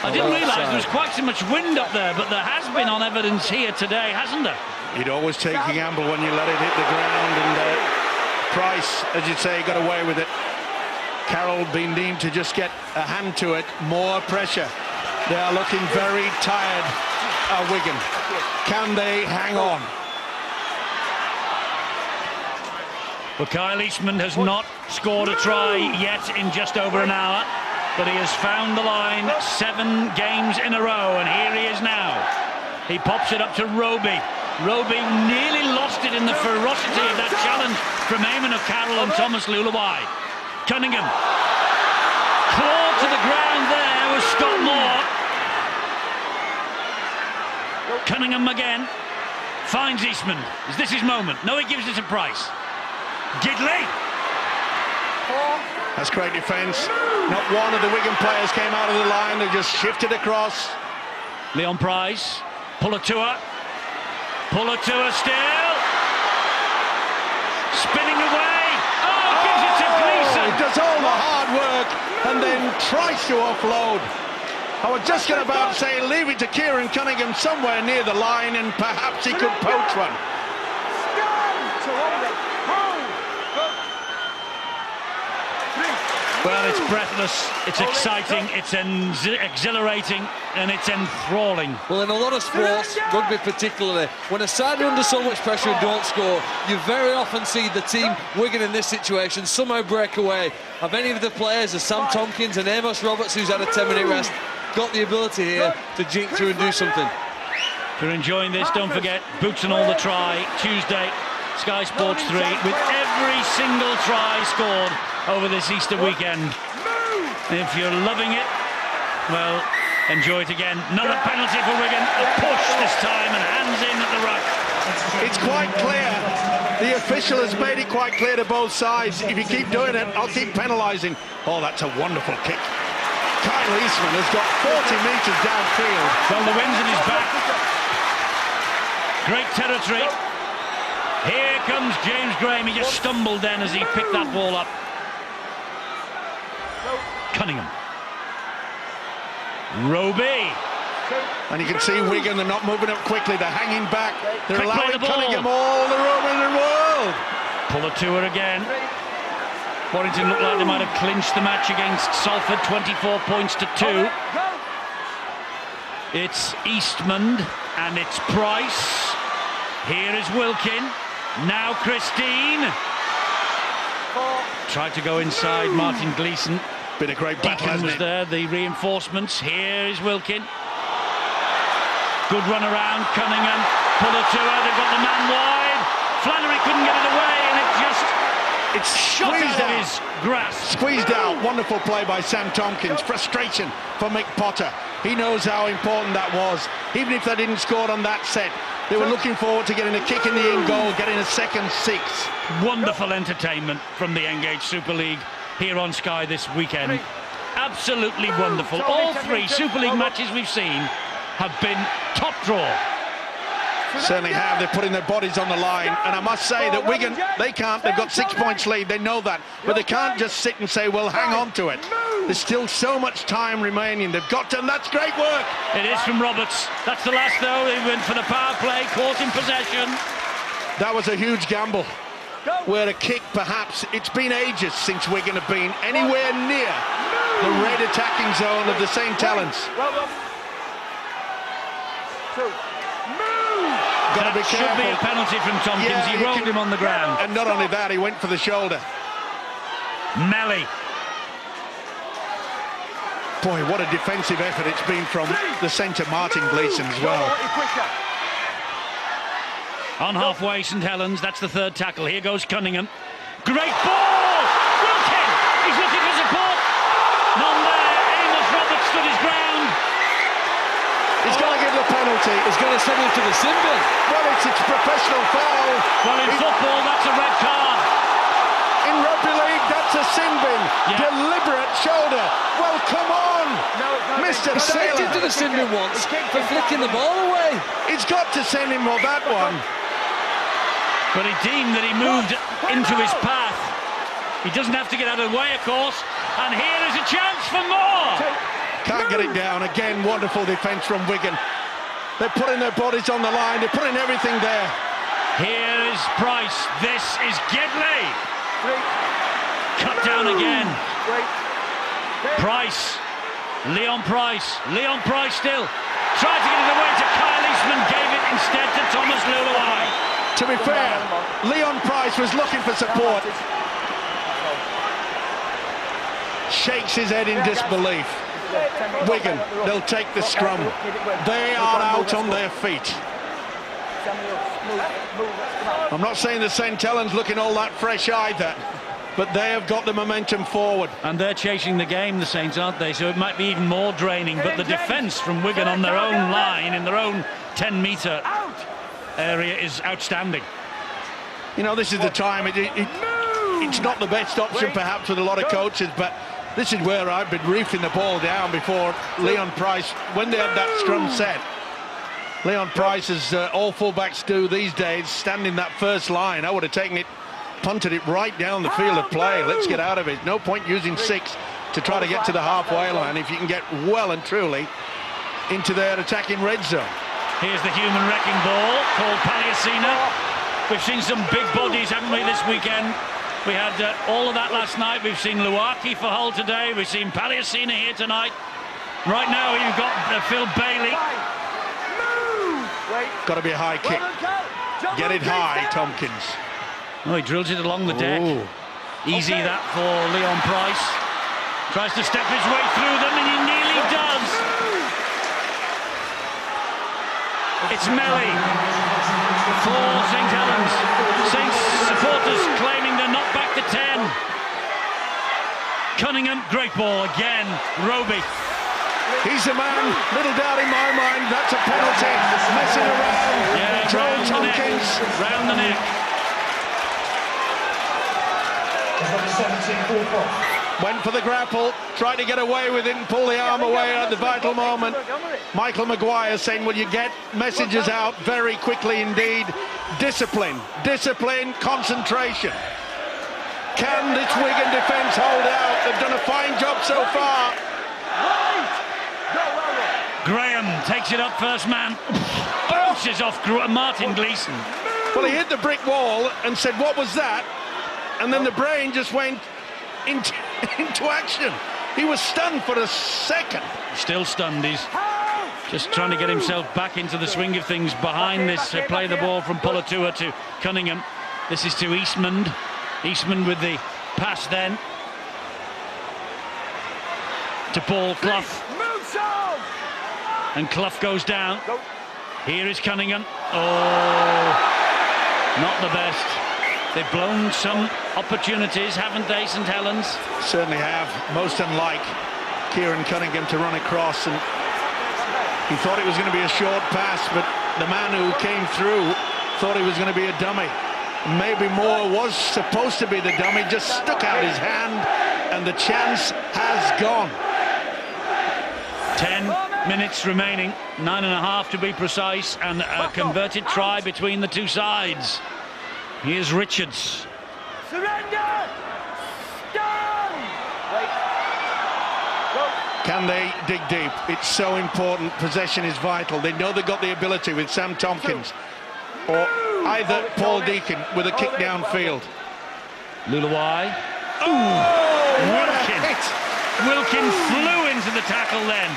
[SPEAKER 1] I didn't realise there was quite so much wind up there, but there has been on evidence here today, hasn't there?
[SPEAKER 2] You'd always take a gamble when you let it hit the ground, and Price, as you say, got away with it. Carroll being deemed to just get a hand to it. More pressure. They are looking very tired, Wigan. Can they hang on?
[SPEAKER 1] Well, Kyle Eastman has not scored a try yet in just over an hour, but he has found the line 7 games in a row, and here he is now. He pops it up to Roby. Roby nearly lost it in the ferocity of that challenge from Eamon O'Carroll and Thomas Luluai. Cunningham. Clawed to the ground there was Scott Moore. Cunningham again. Finds Eastman. Is this his moment? No, he gives it to Price. Gidley.
[SPEAKER 2] That's great defence. Not one of the Wigan players came out of the line. They just shifted across.
[SPEAKER 1] Leon Price. Pulatua. Pulatua still. Spinning away. Oh, gives it to Gleeson.
[SPEAKER 2] He does all the hard work and then tries to offload. I was just going to about say leave it to Kieran Cunningham somewhere near the line, and perhaps he could poach one.
[SPEAKER 1] Well, it's breathless, it's exciting, it's exhilarating, and it's enthralling.
[SPEAKER 3] Well, in a lot of sports, rugby particularly, when a side are under so much pressure and don't score, you very often see the team, Wigan in this situation, somehow break away. Have any of the players, as Sam Tompkins and Amos Roberts, who's had a 10-minute rest, got the ability here to jink through and do something?
[SPEAKER 1] If you're enjoying this, don't forget, Boots and All the Try, Tuesday, Sky Sports 3, with every single try scored over this Easter weekend. If you're loving it, well, enjoy it again. Another penalty for Wigan, a push this time, and hands in at the ruck.
[SPEAKER 2] It's quite clear. The official has made it quite clear to both sides. If you keep doing it, I'll keep penalising. Oh, that's a wonderful kick. Kyle Eastman has got 40 metres downfield.
[SPEAKER 1] Well, the wind's in his back. Great territory. Here comes James Graham. He just stumbled then as he picked that ball up. Cunningham. Roby.
[SPEAKER 2] And you can see Wigan, they're not moving up quickly, they're hanging back. They're
[SPEAKER 1] Quick play
[SPEAKER 2] allowing
[SPEAKER 1] the ball.
[SPEAKER 2] Cunningham all the room in the world.
[SPEAKER 1] Pull it to her again. Warrington looked like they might have clinched the match against Salford, 24 points to 2. It's Eastman and it's Price. Here is Wilkin. Now Christine. Tried to go inside Martin Gleeson.
[SPEAKER 2] Been a great battle,
[SPEAKER 1] Deacon
[SPEAKER 2] hasn't
[SPEAKER 1] was
[SPEAKER 2] it?
[SPEAKER 1] there, the reinforcements. Here is Wilkin. Good run around, Cunningham. Pull it to her, they've got the man wide. Flannery couldn't get it away and it just
[SPEAKER 2] It's
[SPEAKER 1] shot
[SPEAKER 2] squeezed
[SPEAKER 1] out of
[SPEAKER 2] out.
[SPEAKER 1] his grasp.
[SPEAKER 2] Squeezed out. Wonderful play by Sam Tompkins. Frustration for Mick Potter. He knows how important that was. Even if they didn't score on that set, they were looking forward to getting a kick in the in goal, getting a second 6.
[SPEAKER 1] Wonderful entertainment from the Engage Super League here on Sky this weekend. Absolutely wonderful. All 3 Super League matches we've seen have been top draw.
[SPEAKER 2] Certainly have. They're putting their bodies on the line. And I must say that Wigan, they can't. They've got 6 points lead. They know that. But they can't just sit and say, well, hang on to it. There's still so much time remaining. They've got to, and that's great work.
[SPEAKER 1] It is from Roberts. That's the last, though. They went for the power play, caught in possession.
[SPEAKER 2] That was a huge gamble. Where a kick, perhaps, it's been ages since Wigan have been anywhere near the red attacking zone of the St.Helens. Got to be
[SPEAKER 1] That should be
[SPEAKER 2] careful.
[SPEAKER 1] a penalty from Tompkins.
[SPEAKER 2] Yeah,
[SPEAKER 1] He
[SPEAKER 2] you
[SPEAKER 1] rolled
[SPEAKER 2] can-
[SPEAKER 1] him on the ground.
[SPEAKER 2] And not only that, he went for the shoulder.
[SPEAKER 1] Melly.
[SPEAKER 2] Boy, what a defensive effort it's been from the centre, Martin Gleeson, as well.
[SPEAKER 1] On halfway, St. Helens. That's the 3rd tackle. Here goes Cunningham. Great ball! Wilkin! He's looking for support. None there. Amos Roberts stood his ground.
[SPEAKER 2] He's got to give the penalty.
[SPEAKER 3] He's going to send him to the sin bin.
[SPEAKER 2] Well, it's a professional foul.
[SPEAKER 1] Well, in football, that's a red card.
[SPEAKER 2] In rugby league, that's a sin bin.
[SPEAKER 1] Yeah.
[SPEAKER 2] Deliberate shoulder. Well, come on, Mr.
[SPEAKER 3] Sent him
[SPEAKER 2] Taylor.
[SPEAKER 3] to the sin bin once for flicking the ball away.
[SPEAKER 2] He's got to send him on that one.
[SPEAKER 1] But he deemed that he moved into his path. He doesn't have to get out of the way, of course. And here is a chance for more.
[SPEAKER 2] Can't get it down. Again, wonderful defence from Wigan. They're putting their bodies on the line. They're putting everything there.
[SPEAKER 1] Here is Price. This is Gidley. Cut down again. Price. Leon Price. Leon Price still. Tried to get it away to Kyle Eastman. Gave it instead to Thomas Luluai.
[SPEAKER 2] To be fair, Leon Price was looking for support. Shakes his head in disbelief. Wigan, they'll take the scrum. They are out on their feet. I'm not saying the St. Helens looking all that fresh either, but they have got the momentum forward.
[SPEAKER 1] And they're chasing the game, the Saints, aren't they? So it might be even more draining. But the defence from Wigan on their own line, in their own 10-metre area, is outstanding.
[SPEAKER 2] You know, this is the time. It's not the best option, perhaps, with a lot of coaches, but this is where I've been reefing the ball down before Leon Price, when they had that scrum set. Leon Price, as all fullbacks do these days, standing that first line. I would have taken it, punted it right down the field of play. Let's get out of it. No point using 6 to try to get to the halfway line if you can get well and truly into their attacking red zone.
[SPEAKER 1] Here's the human wrecking ball called Palliacina. We've seen some big bodies, haven't we, this weekend? We had all of that last night. We've seen Luaki for Hull today. We've seen Palliacina here tonight. Right now, you've got Phil Bailey.
[SPEAKER 2] Got to be a high kick. Get it high, Tompkins.
[SPEAKER 1] Oh, he drills it along the deck.
[SPEAKER 2] Ooh.
[SPEAKER 1] Easy that for Leon Price. Tries to step his way through them, and he nearly does. It's Melly for St. Helens. Saints supporters claiming they're not back to 10.
[SPEAKER 2] 10
[SPEAKER 1] It's Cunningham, great ball again. Roby.
[SPEAKER 2] He's the man, little doubt in my mind, that's a penalty. Messing around.
[SPEAKER 1] Yeah,
[SPEAKER 2] Joel
[SPEAKER 1] round the neck.
[SPEAKER 2] Tompkins.
[SPEAKER 1] Round the neck.
[SPEAKER 6] Number 17, full cross.
[SPEAKER 2] Went for the grapple, tried to get away with it and pull the arm away at the vital moment. Michael Maguire saying, will you get messages out very quickly indeed. Discipline, discipline, concentration. Can this Wigan defence hold out? They've done a fine job so far.
[SPEAKER 1] Graham takes it up, first man. Bounces off Martin Gleeson.
[SPEAKER 2] Well, he hit the brick wall and said, what was that? And then the brain just went into action. He was stunned for a second.
[SPEAKER 1] Still stunned. He's just trying to get himself back into the swing of things behind this. Play the ball from Pulatua to Cunningham. This is to Eastman. Eastman with the pass then to Paul Clough. And Clough goes down. Here is Cunningham. Oh, not the best. They've blown some opportunities, haven't they, St. Helens?
[SPEAKER 2] Certainly have. Most unlike Kieran Cunningham to run across, and he thought it was going to be a short pass, but the man who came through thought he was going to be a dummy. Maybe Moore was supposed to be the dummy, just stuck out his hand, and the chance has gone.
[SPEAKER 1] 10 minutes remaining, 9.5 to be precise, and a converted try between the two sides. Here's Richards.
[SPEAKER 4] Surrender! Stand!
[SPEAKER 2] Can they dig deep? It's so important. Possession is vital. They know they've got the ability with Sam Tompkins or either Paul Deacon with a kick downfield.
[SPEAKER 1] Luluai.
[SPEAKER 2] Oh, what a
[SPEAKER 1] Wilkin.
[SPEAKER 2] hit!
[SPEAKER 1] Wilkin flew into the tackle then.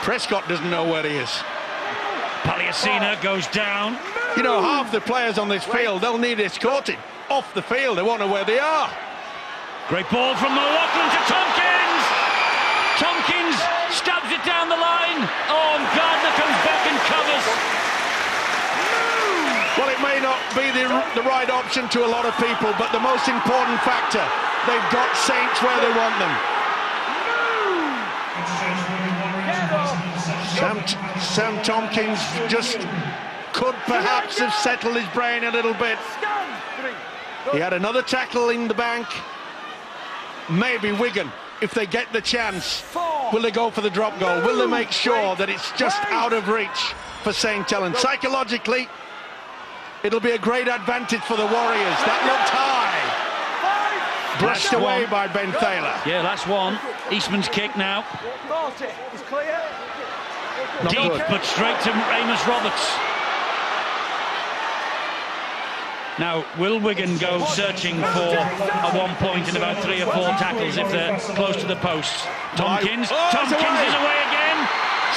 [SPEAKER 2] Prescott doesn't know where he is.
[SPEAKER 1] Paliacina goes down.
[SPEAKER 2] You know, half the players on this field, they'll need escorting off the field. They won't know where they are.
[SPEAKER 1] Great ball from McLaughlin to Tompkins. Tompkins stabs it down the line. Oh, and Gardner comes back and covers.
[SPEAKER 2] Well, it may not be the right option to a lot of people, but the most important factor, they've got Saints where they want them. Sam Tompkins just could perhaps have settled his brain a little bit. He had another tackle in the bank. Maybe Wigan, if they get the chance, will they go for the drop goal? Will they make sure that it's just out of reach for St. Helens? Psychologically, it'll be a great advantage for the Warriors. That looked high. Brushed away by Ben Thaler.
[SPEAKER 1] Yeah, last one. Eastman's kick now.
[SPEAKER 2] Not
[SPEAKER 1] Deep,
[SPEAKER 2] good.
[SPEAKER 1] but straight to Amos Roberts. Now, will Wigan go searching for a 1 point in about 3 or 4 tackles if they're close to the posts? Tompkins. Tompkins is away again.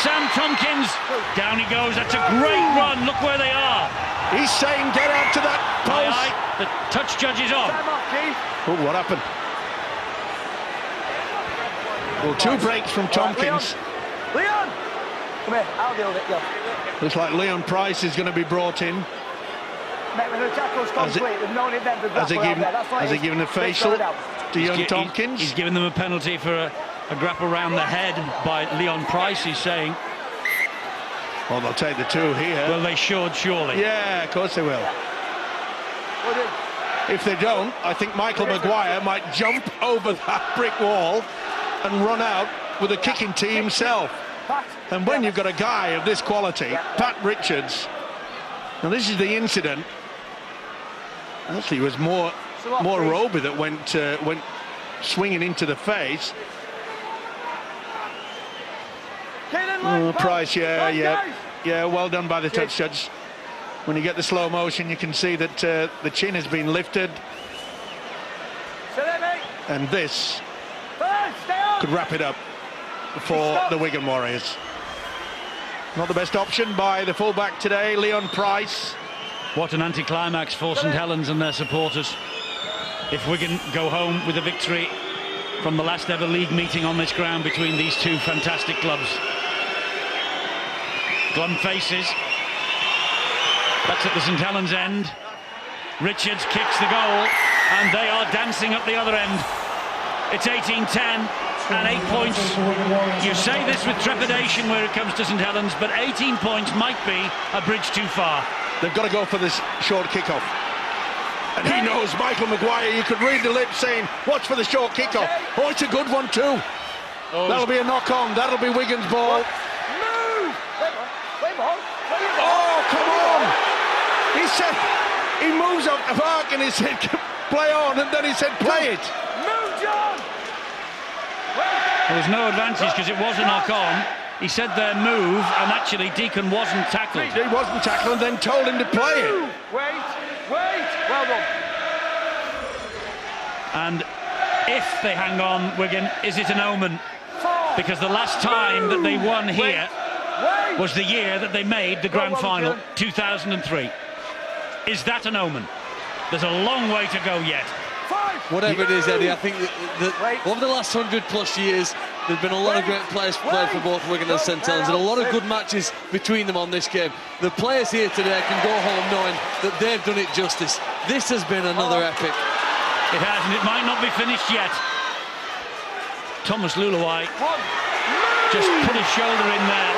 [SPEAKER 1] Sam Tompkins. Down he goes. That's a great run. Look where they are.
[SPEAKER 2] He's saying get out to that post.
[SPEAKER 1] The touch judge is on.
[SPEAKER 2] Oh, what happened? Well, 2 breaks from Tompkins.
[SPEAKER 4] Leon! Come here, I'll deal with it, yo.
[SPEAKER 2] Looks like Leon Price is going to be brought in. Has he given a facial to young Tompkins?
[SPEAKER 1] He's given them a penalty for a grapple round the head by Leon Price, he's saying.
[SPEAKER 2] Well, they'll take the 2 here.
[SPEAKER 1] Well, they should, surely.
[SPEAKER 2] Yeah, of course they will. If they don't, I think Michael Maguire might jump over that brick wall and run out with a kicking tee himself. And when you've got a guy of this quality, Pat Richards, now this is the incident. Actually, it was more Roby that went swinging into the face. Price, yeah, well done by the touch judge. When you get the slow motion, you can see that the chin has been lifted, and this could wrap it up for the Wigan Warriors. Not the best option by the fullback today, Leon Price.
[SPEAKER 1] What an anticlimax for St. Helens and their supporters. If Wigan go home with a victory from the last ever league meeting on this ground between these two fantastic clubs. Glum faces. That's at the St. Helens end. Richards kicks the goal, and they are dancing up the other end. It's 18-10 and 8 points. You say this with trepidation where it comes to St. Helens, but 18 points might be a bridge too far.
[SPEAKER 2] They've got to go for this short kickoff. And he knows Michael Maguire, you could read the lips saying, watch for the short kickoff. Oh, it's a good one too. That'll be a knock-on, that'll be Wigan's ball.
[SPEAKER 4] Move! Wait on.
[SPEAKER 2] Oh, come on! He said, he moves up the park and he said, play on, and then he said, play it.
[SPEAKER 4] Move, John!
[SPEAKER 1] There was no advantage because it was a knock-on. He said their move, and actually Deacon wasn't tackled.
[SPEAKER 2] He wasn't tackled and then told him to play it.
[SPEAKER 4] Wait! Well done.
[SPEAKER 1] And if they hang on, Wigan, is it an omen? Because the last time that they won here was the year that they made the grand final, 2003. Is that an omen? There's a long way to go yet.
[SPEAKER 3] Whatever it is, Eddie, I think that over the last 100+ years, there's been a lot of great players played for both Wigan and St. Helens, and a lot of good matches between them on this game. The players here today can go home knowing that they've done it justice. This has been another epic.
[SPEAKER 1] It has, and it might not be finished yet. Thomas Luluai just put his shoulder in there.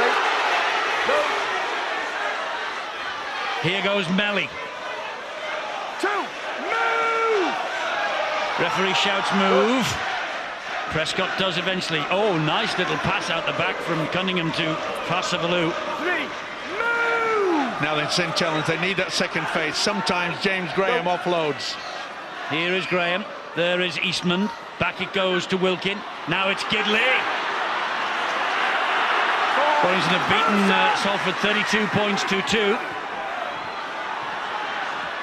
[SPEAKER 1] Here goes Melly. Referee shouts move. Prescott does eventually. Oh, nice little pass out the back from Cunningham to Passavalou.
[SPEAKER 2] Now then, St. Helens, they need that second face. Sometimes James Graham offloads.
[SPEAKER 1] Here is Graham. There is Eastman. Back it goes to Wilkin. Now it's Gidley. Wellington have beaten Salford 32 points to 2.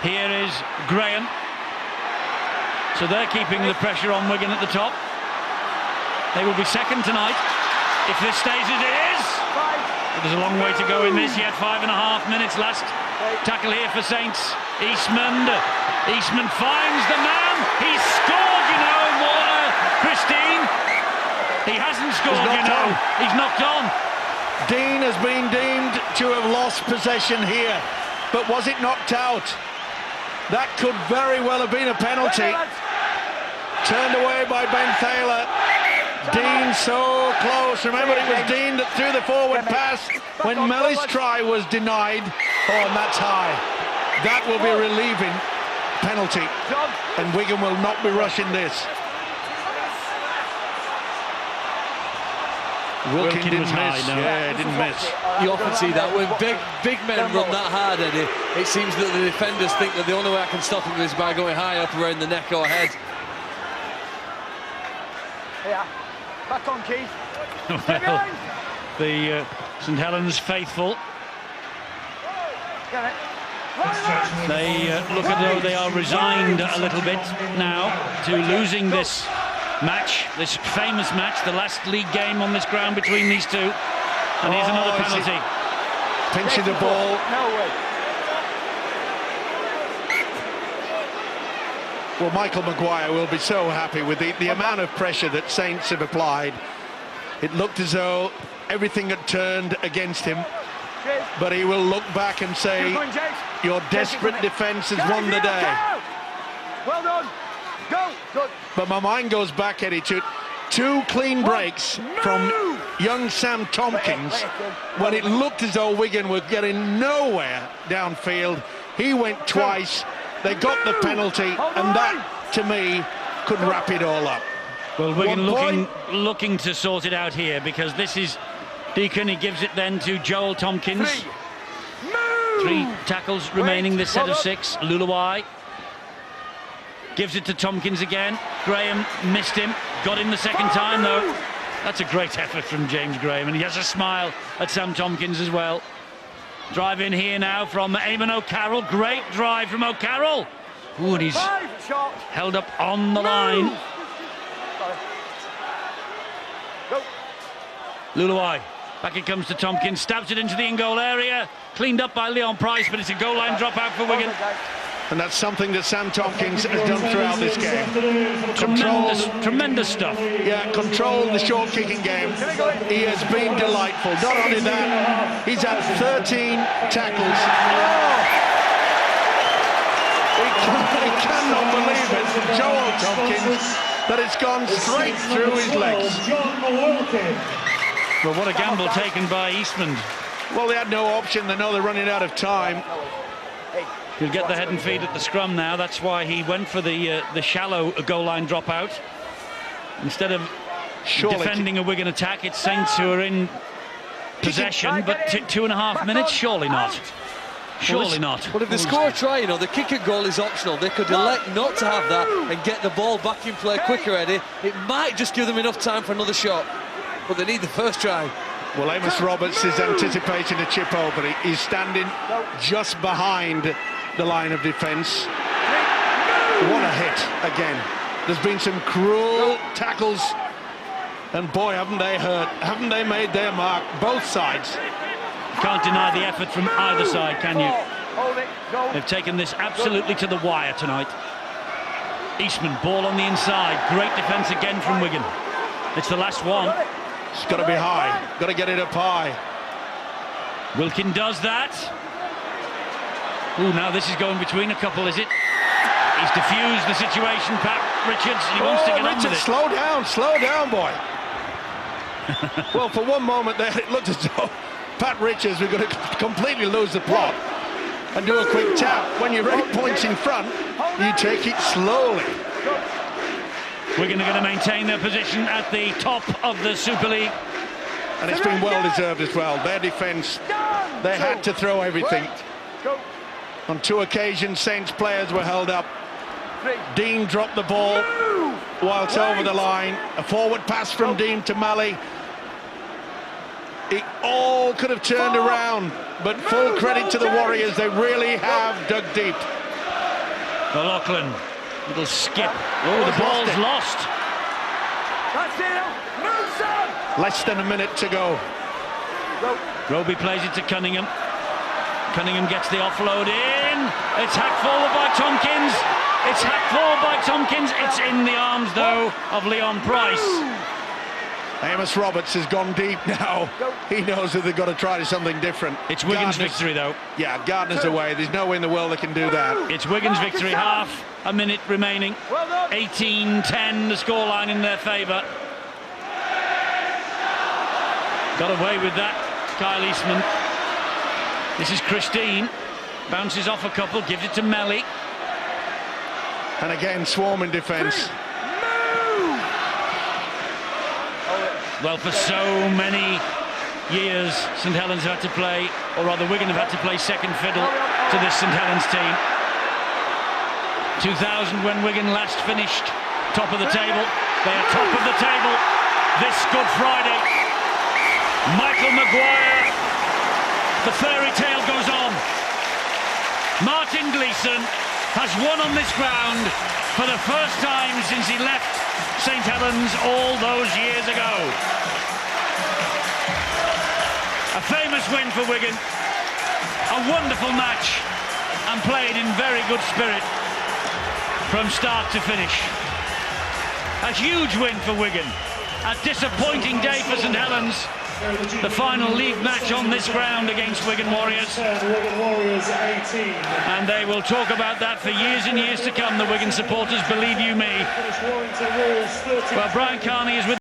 [SPEAKER 1] Here is Graham. So they're keeping the pressure on Wigan at the top. They will be second tonight if this stays as it is. But there's a long way to go in this yet. 5.5 minutes last. Tackle here for Saints. Eastman finds the man. He's scored, you know, Christine. He hasn't scored, you know. He's knocked on.
[SPEAKER 2] Dean has been deemed to have lost possession here. But was it knocked out? That could very well have been a penalty. Turned away by Ben Thaler. Dean so close. Remember, it was Dean that threw the forward pass when Melly's try was denied. Oh, and that's high. That will be a relieving penalty. And Wigan will not be rushing this. Wilkin didn't miss.
[SPEAKER 1] High, no.
[SPEAKER 2] Yeah, didn't miss.
[SPEAKER 3] You often see that when big men run that hard, Eddie. It seems that the defenders think that the only way I can stop him is by going high up around the neck or head.
[SPEAKER 4] Yeah, back on, Keith.
[SPEAKER 1] Well, the St. Helens faithful, they look as though they are resigned a little bit now to losing this match, this famous match, the last league game on this ground between these two. And here's another penalty.
[SPEAKER 2] Pinching the ball.
[SPEAKER 4] No way.
[SPEAKER 2] Well, Michael Maguire will be so happy with the amount of pressure that Saints have applied. It looked as though everything had turned against him. But he will look back and say, your desperate defence has won the day.
[SPEAKER 4] Well done. Go. Good.
[SPEAKER 2] But my mind goes back, Eddie, to 2 clean breaks from young Sam Tompkins when it looked as though Wigan were getting nowhere downfield. He went twice, they got the penalty, and that, to me, could wrap it all up.
[SPEAKER 1] Well, Wigan looking to sort it out here, because this is Deacon. He gives it then to Joel Tompkins. 3 tackles remaining this set of 6. Luluai gives it to Tompkins again. Graham missed him, got him the second time though. That's a great effort from James Graham, and he has a smile at Sam Tompkins as well. Drive in here now from Eamon O'Carroll. Great drive from O'Carroll. Ooh, and he's held up on the line. Luluai, back it comes to Tompkins, stabs it into the in-goal area. Cleaned up by Leon Price, but it's a goal line dropout for Wigan.
[SPEAKER 2] And that's something that Sam Tompkins has done throughout this game.
[SPEAKER 1] Tremendous stuff.
[SPEAKER 2] Yeah, control the short kicking game. He has been delightful. Not only that, he's had 13 tackles. Oh! He cannot believe it. Joel Tompkins that it's gone straight through his legs.
[SPEAKER 6] John Wilkin.
[SPEAKER 1] Well, what a gamble taken by Eastman.
[SPEAKER 2] Well, they had no option. They know they're running out of time.
[SPEAKER 1] He'll get the head and feet at the scrum now. That's why he went for the shallow goal line dropout. Instead of defending a Wigan attack, it's Saints who are in possession, but 2.5 minutes, surely not. Surely not.
[SPEAKER 3] Well, if they score a try, you know, the kick and goal is optional. They could elect not to have that and get the ball back in play quicker, Eddie. It might just give them enough time for another shot, but they need the first try.
[SPEAKER 2] Well, Amos Roberts is anticipating a chip over. He's standing just behind the line of defence. What a hit again. There's been some cruel tackles, and boy, haven't they hurt. Haven't they made their mark, both sides.
[SPEAKER 1] Can't deny the effort from either side, can you? They've taken this absolutely to the wire tonight. Eastman, ball on the inside. Great defence again from Wigan. It's the last one.
[SPEAKER 2] It's got to be high. Got to get it up high.
[SPEAKER 1] Wilkin does that. Ooh, now this is going between a couple, is it? He's diffused the situation, Pat Richards. He wants to get on with it.
[SPEAKER 2] Slow down, boy. Well, for one moment there, it looked as though Pat Richards was going to completely lose the plot and do a quick tap. When you're 8 points in front, you take it slowly.
[SPEAKER 1] Wigan are going to maintain their position at the top of the Super League.
[SPEAKER 2] And it's been well deserved as well. Their defence, they had to throw everything. On 2 occasions, Saints players were held up. Dean dropped the ball whilst over the line. A forward pass from Dean to Malley. It all could have turned around, but full credit to the Warriors. They really have dug deep.
[SPEAKER 1] O'Loughlin, little skip. Oh, the ball's lost.
[SPEAKER 2] Less than a minute to go.
[SPEAKER 1] Roby plays it to Cunningham. Cunningham gets the offload in. It's hacked forward by Tompkins. It's hacked forward by Tompkins. It's in the arms, though, of Leon Price.
[SPEAKER 2] Amos Roberts has gone deep now. He knows that they've got to try something different.
[SPEAKER 1] It's Wigan's victory, though.
[SPEAKER 2] Yeah, Gardner's away. There's no way in the world they can do that.
[SPEAKER 1] It's Wigan's victory. Half a minute remaining. 18-10, the scoreline in their favour. Got away with that, Kyle Eastman. This is Christine. Bounces off a couple, gives it to Melly.
[SPEAKER 2] And again, swarming defence.
[SPEAKER 1] Well, for so many years, St. Helens have had to play, or rather Wigan have had to play second fiddle to this St. Helens team. 2000, when Wigan last finished top of the table. They are top of the table this Good Friday. Michael Maguire, the fairy tale goes on. Martin Gleeson has won on this ground for the first time since he left St. Helens all those years ago. A famous win for Wigan, a wonderful match, and played in very good spirit from start to finish. A huge win for Wigan, a disappointing day for St. Helens. The final league match on this ground against Wigan Warriors.
[SPEAKER 6] Wigan Warriors 18.
[SPEAKER 1] And they will talk about that for years and years to come, the Wigan supporters, believe you me. Well, Brian Carney is with